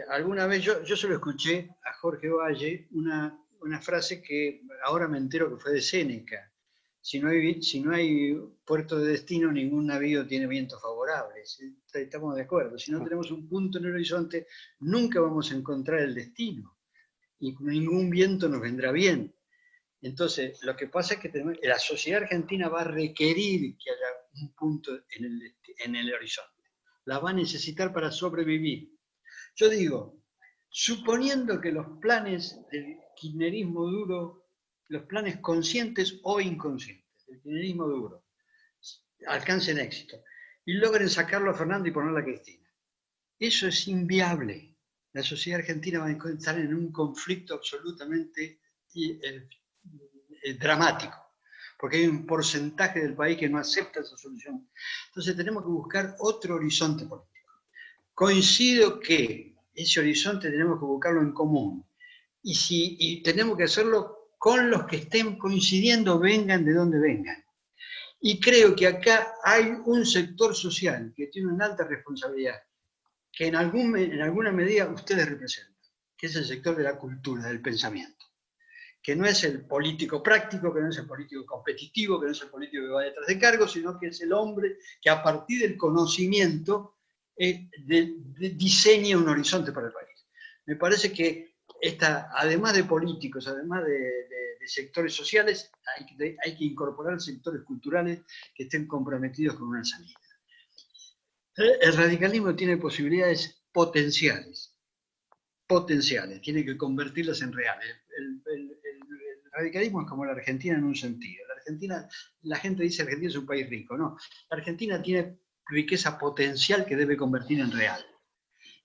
Alguna vez yo se lo escuché a Jorge Valle, una frase que ahora me entero que fue de Séneca. Si no hay puerto de destino, ningún navío tiene vientos favorables. Estamos de acuerdo. Si no tenemos un punto en el horizonte, nunca vamos a encontrar el destino. Y ningún viento nos vendrá bien. Entonces, lo que pasa es que la sociedad argentina va a requerir que haya un punto en el horizonte. La va a necesitar para sobrevivir. Yo digo, suponiendo que los planes del kirchnerismo duro, los planes conscientes o inconscientes del kirchnerismo duro, alcancen éxito y logren sacarlo a Fernando y ponerlo a Cristina, eso es inviable. La sociedad argentina va a estar en un conflicto absolutamente dramático, porque hay un porcentaje del país que no acepta esa solución. Entonces tenemos que buscar otro horizonte político. Coincido que ese horizonte tenemos que buscarlo en común, y tenemos que hacerlo con los que estén coincidiendo, vengan de donde vengan. Y creo que acá hay un sector social que tiene una alta responsabilidad, que en alguna medida ustedes representan, que es el sector de la cultura, del pensamiento, que no es el político práctico, que no es el político competitivo, que no es el político que va detrás de cargos, sino que es el hombre que a partir del conocimiento diseña un horizonte para el país. Me parece que además de políticos, además de sectores sociales, hay que incorporar sectores culturales que estén comprometidos con una salida. El radicalismo tiene posibilidades potenciales, tiene que convertirlas en reales. El radicalismo es como la Argentina en un sentido. La gente dice que Argentina es un país rico, no. La Argentina tiene riqueza potencial que debe convertir en real.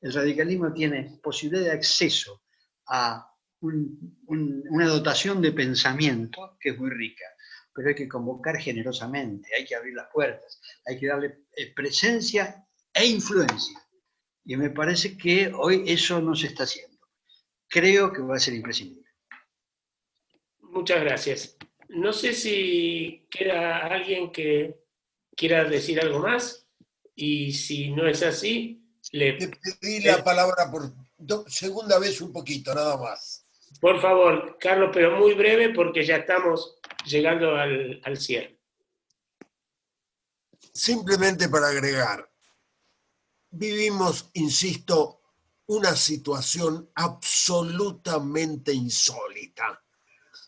El radicalismo tiene posibilidad de acceso a una dotación de pensamiento que es muy rica, pero hay que convocar generosamente, hay que abrir las puertas, hay que darle presencia e influencia. Y me parece que hoy eso no se está haciendo. Creo que va a ser imprescindible. Muchas gracias. No sé si queda alguien que quiera decir algo más, y si no es así, Te pedí la palabra por segunda vez un poquito, nada más. Por favor, Carlos, pero muy breve porque ya estamos llegando al cierre. Simplemente para agregar, vivimos, insisto, una situación absolutamente insólita.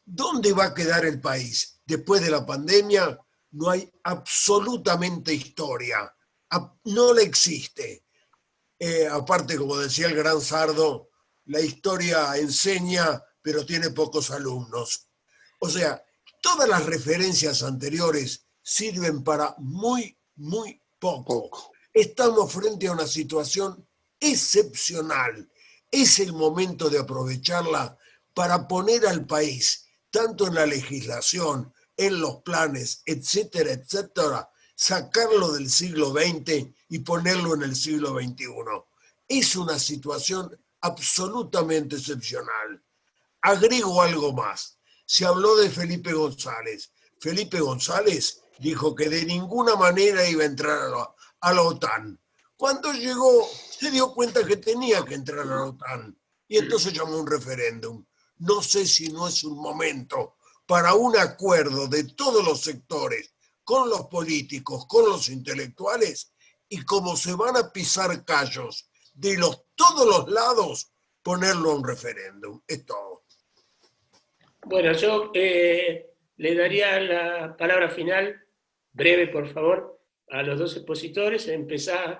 ¿Dónde va a quedar el país? Después de la pandemia no hay absolutamente historia, no la existe. Aparte, como decía el gran Sardo, la historia enseña, pero tiene pocos alumnos. O sea, todas las referencias anteriores sirven para muy, muy poco. Estamos frente a una situación excepcional. Es el momento de aprovecharla para poner al país, tanto en la legislación, en los planes, etcétera, etcétera, sacarlo del siglo XX y ponerlo en el siglo XXI. Es una situación absolutamente excepcional. Agrego algo más. Se habló de Felipe González. Felipe González dijo que de ninguna manera iba a entrar a la OTAN. Cuando llegó, se dio cuenta que tenía que entrar a la OTAN y entonces llamó un referéndum. No sé si no es un momento para un acuerdo de todos los sectores, con los políticos, con los intelectuales, y como se van a pisar callos de todos los lados, ponerlo a un referéndum. Es todo. Bueno, yo le daría la palabra final, breve por favor, a los dos expositores. Empezá,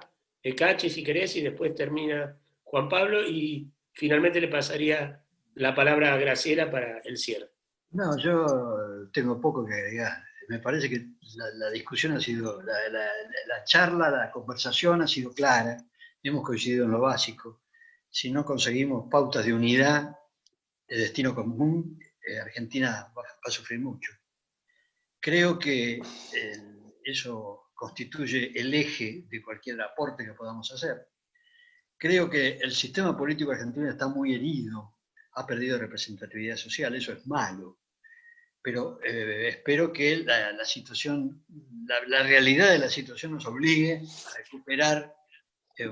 Cachi, si querés, y después termina Juan Pablo, y finalmente le pasaría la palabra a Graciela para el cierre. No, yo tengo poco que agregar. Me parece que la discusión ha sido, la charla, la conversación ha sido clara. Hemos coincidido en lo básico. Si no conseguimos pautas de unidad, de destino común, Argentina va a sufrir mucho. Creo que eso constituye el eje de cualquier aporte que podamos hacer. Creo que el sistema político argentino está muy herido, ha perdido representatividad social, eso es malo. Pero espero que la situación, la realidad de la situación nos obligue a recuperar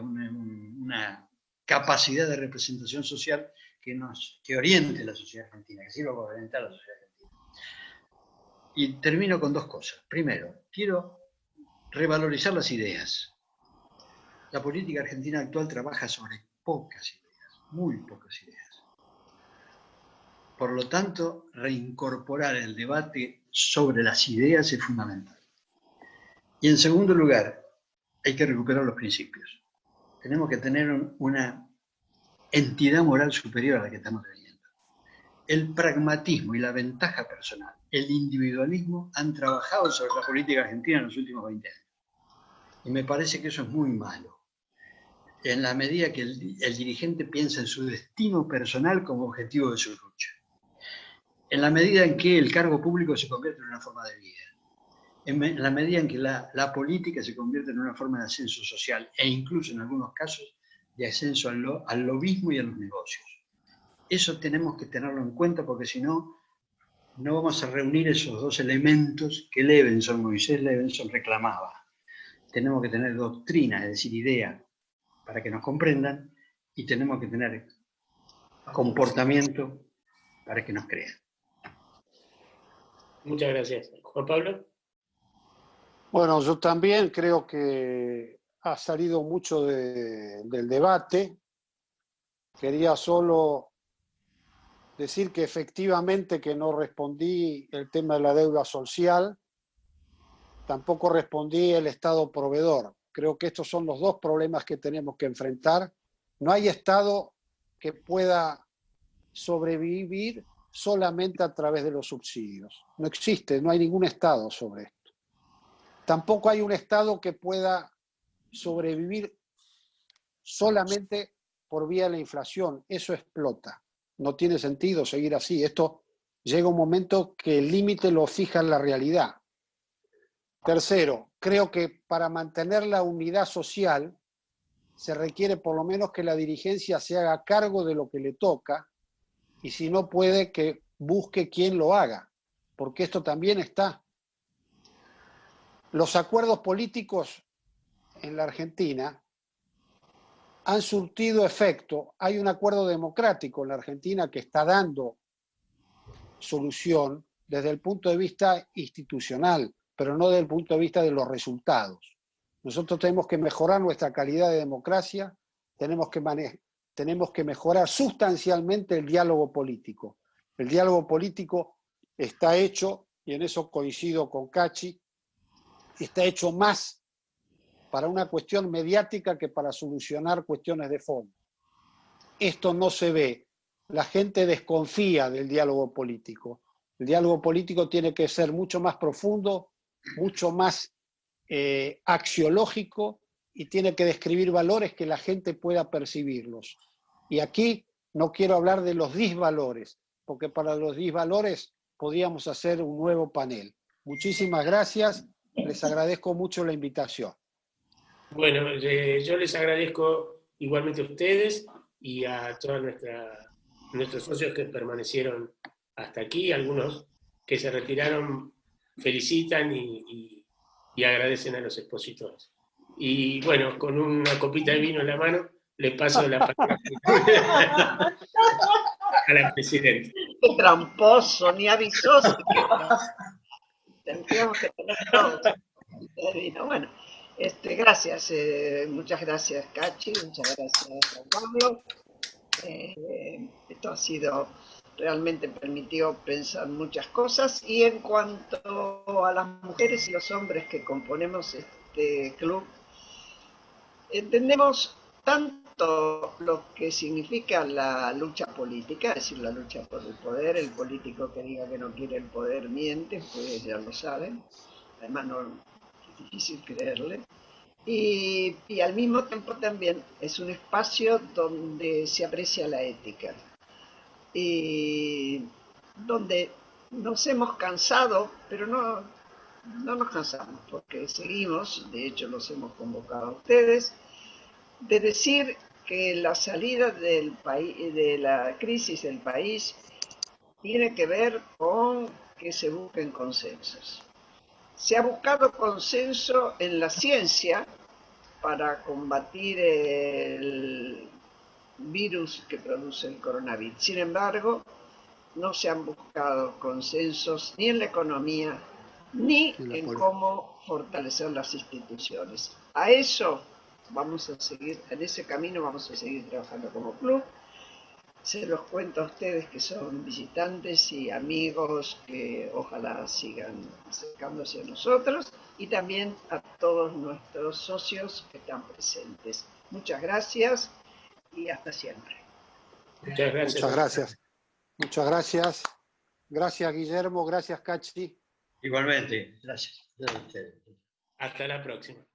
una capacidad de representación social que oriente la sociedad argentina, que sirva para orientar la sociedad argentina. Y termino con dos cosas. Primero, quiero revalorizar las ideas. La política argentina actual trabaja sobre pocas ideas, muy pocas ideas. Por lo tanto, reincorporar el debate sobre las ideas es fundamental. Y en segundo lugar, hay que recuperar los principios. Tenemos que tener una entidad moral superior a la que estamos teniendo. El pragmatismo y la ventaja personal, el individualismo han trabajado sobre la política argentina en los últimos 20 años. Y me parece que eso es muy malo. En la medida que el dirigente piensa en su destino personal como objetivo de su lucha. En la medida en que el cargo público se convierte en una forma de vida. En la medida en que la política se convierte en una forma de ascenso social e incluso en algunos casos de ascenso al lobismo y a los negocios. Eso tenemos que tenerlo en cuenta porque si no, no vamos a reunir esos dos elementos que Moisés Levenson reclamaba. Tenemos que tener doctrina, es decir, idea, para que nos comprendan, y tenemos que tener comportamiento para que nos crean. Muchas gracias. Juan Pablo. Bueno, yo también creo que ha salido mucho del debate. Quería solo decir que efectivamente que no respondí el tema de la deuda social, tampoco respondí el Estado proveedor. Creo que estos son los dos problemas que tenemos que enfrentar. No hay Estado que pueda sobrevivir solamente a través de los subsidios. No existe, no hay ningún Estado sobre esto. Tampoco hay un Estado que pueda sobrevivir solamente por vía de la inflación. Eso explota. No tiene sentido seguir así. Esto llega un momento que el límite lo fija en la realidad. Tercero, creo que para mantener la unidad social se requiere por lo menos que la dirigencia se haga cargo de lo que le toca y si no puede que busque quién lo haga, porque esto también está. Los acuerdos políticos en la Argentina han surtido efecto. Hay un acuerdo democrático en la Argentina que está dando solución desde el punto de vista institucional, pero no desde el punto de vista de los resultados. Nosotros tenemos que mejorar nuestra calidad de democracia, tenemos que mejorar sustancialmente el diálogo político. El diálogo político está hecho, y en eso coincido con Cachi, está hecho más para una cuestión mediática que para solucionar cuestiones de fondo. Esto no se ve. La gente desconfía del diálogo político. El diálogo político tiene que ser mucho más profundo, mucho más axiológico y tiene que describir valores que la gente pueda percibirlos. Y aquí no quiero hablar de los disvalores, porque para los disvalores podríamos hacer un nuevo panel. Muchísimas gracias. Les agradezco mucho la invitación. Bueno, yo les agradezco igualmente a ustedes y a todos nuestros socios que permanecieron hasta aquí, algunos que se retiraron felicitan y agradecen a los expositores. Y bueno, con una copita de vino en la mano, le paso la palabra a la presidenta. Qué tramposo, ni avisó. Tendríamos que tener todo. Bueno, gracias, muchas gracias Cachi, muchas gracias Juan Pablo. Esto ha sido, realmente permitió pensar muchas cosas y en cuanto a las mujeres y los hombres que componemos este club, entendemos tanto lo que significa la lucha política, es decir, la lucha por el poder. El político que diga que no quiere el poder miente, pues ya lo saben, además no es difícil creerle. Y al mismo tiempo también es un espacio donde se aprecia la ética y donde nos hemos cansado, pero no nos cansamos porque seguimos, de hecho los hemos convocado a ustedes, de decir que la salida del país, de la crisis del país tiene que ver con que se busquen consensos. Se ha buscado consenso en la ciencia para combatir virus que produce el coronavirus. Sin embargo, no se han buscado consensos ni en la economía ni en cómo fortalecer las instituciones. A eso vamos a seguir, en ese camino vamos a seguir trabajando como club. Se los cuento a ustedes que son visitantes y amigos que ojalá sigan acercándose a nosotros, y también a todos nuestros socios que están presentes. Muchas gracias y hasta siempre. Muchas gracias. Muchas gracias. Muchas gracias. Gracias, Guillermo. Gracias, Cachi. Igualmente. Gracias. Gracias a ustedes. Hasta la próxima.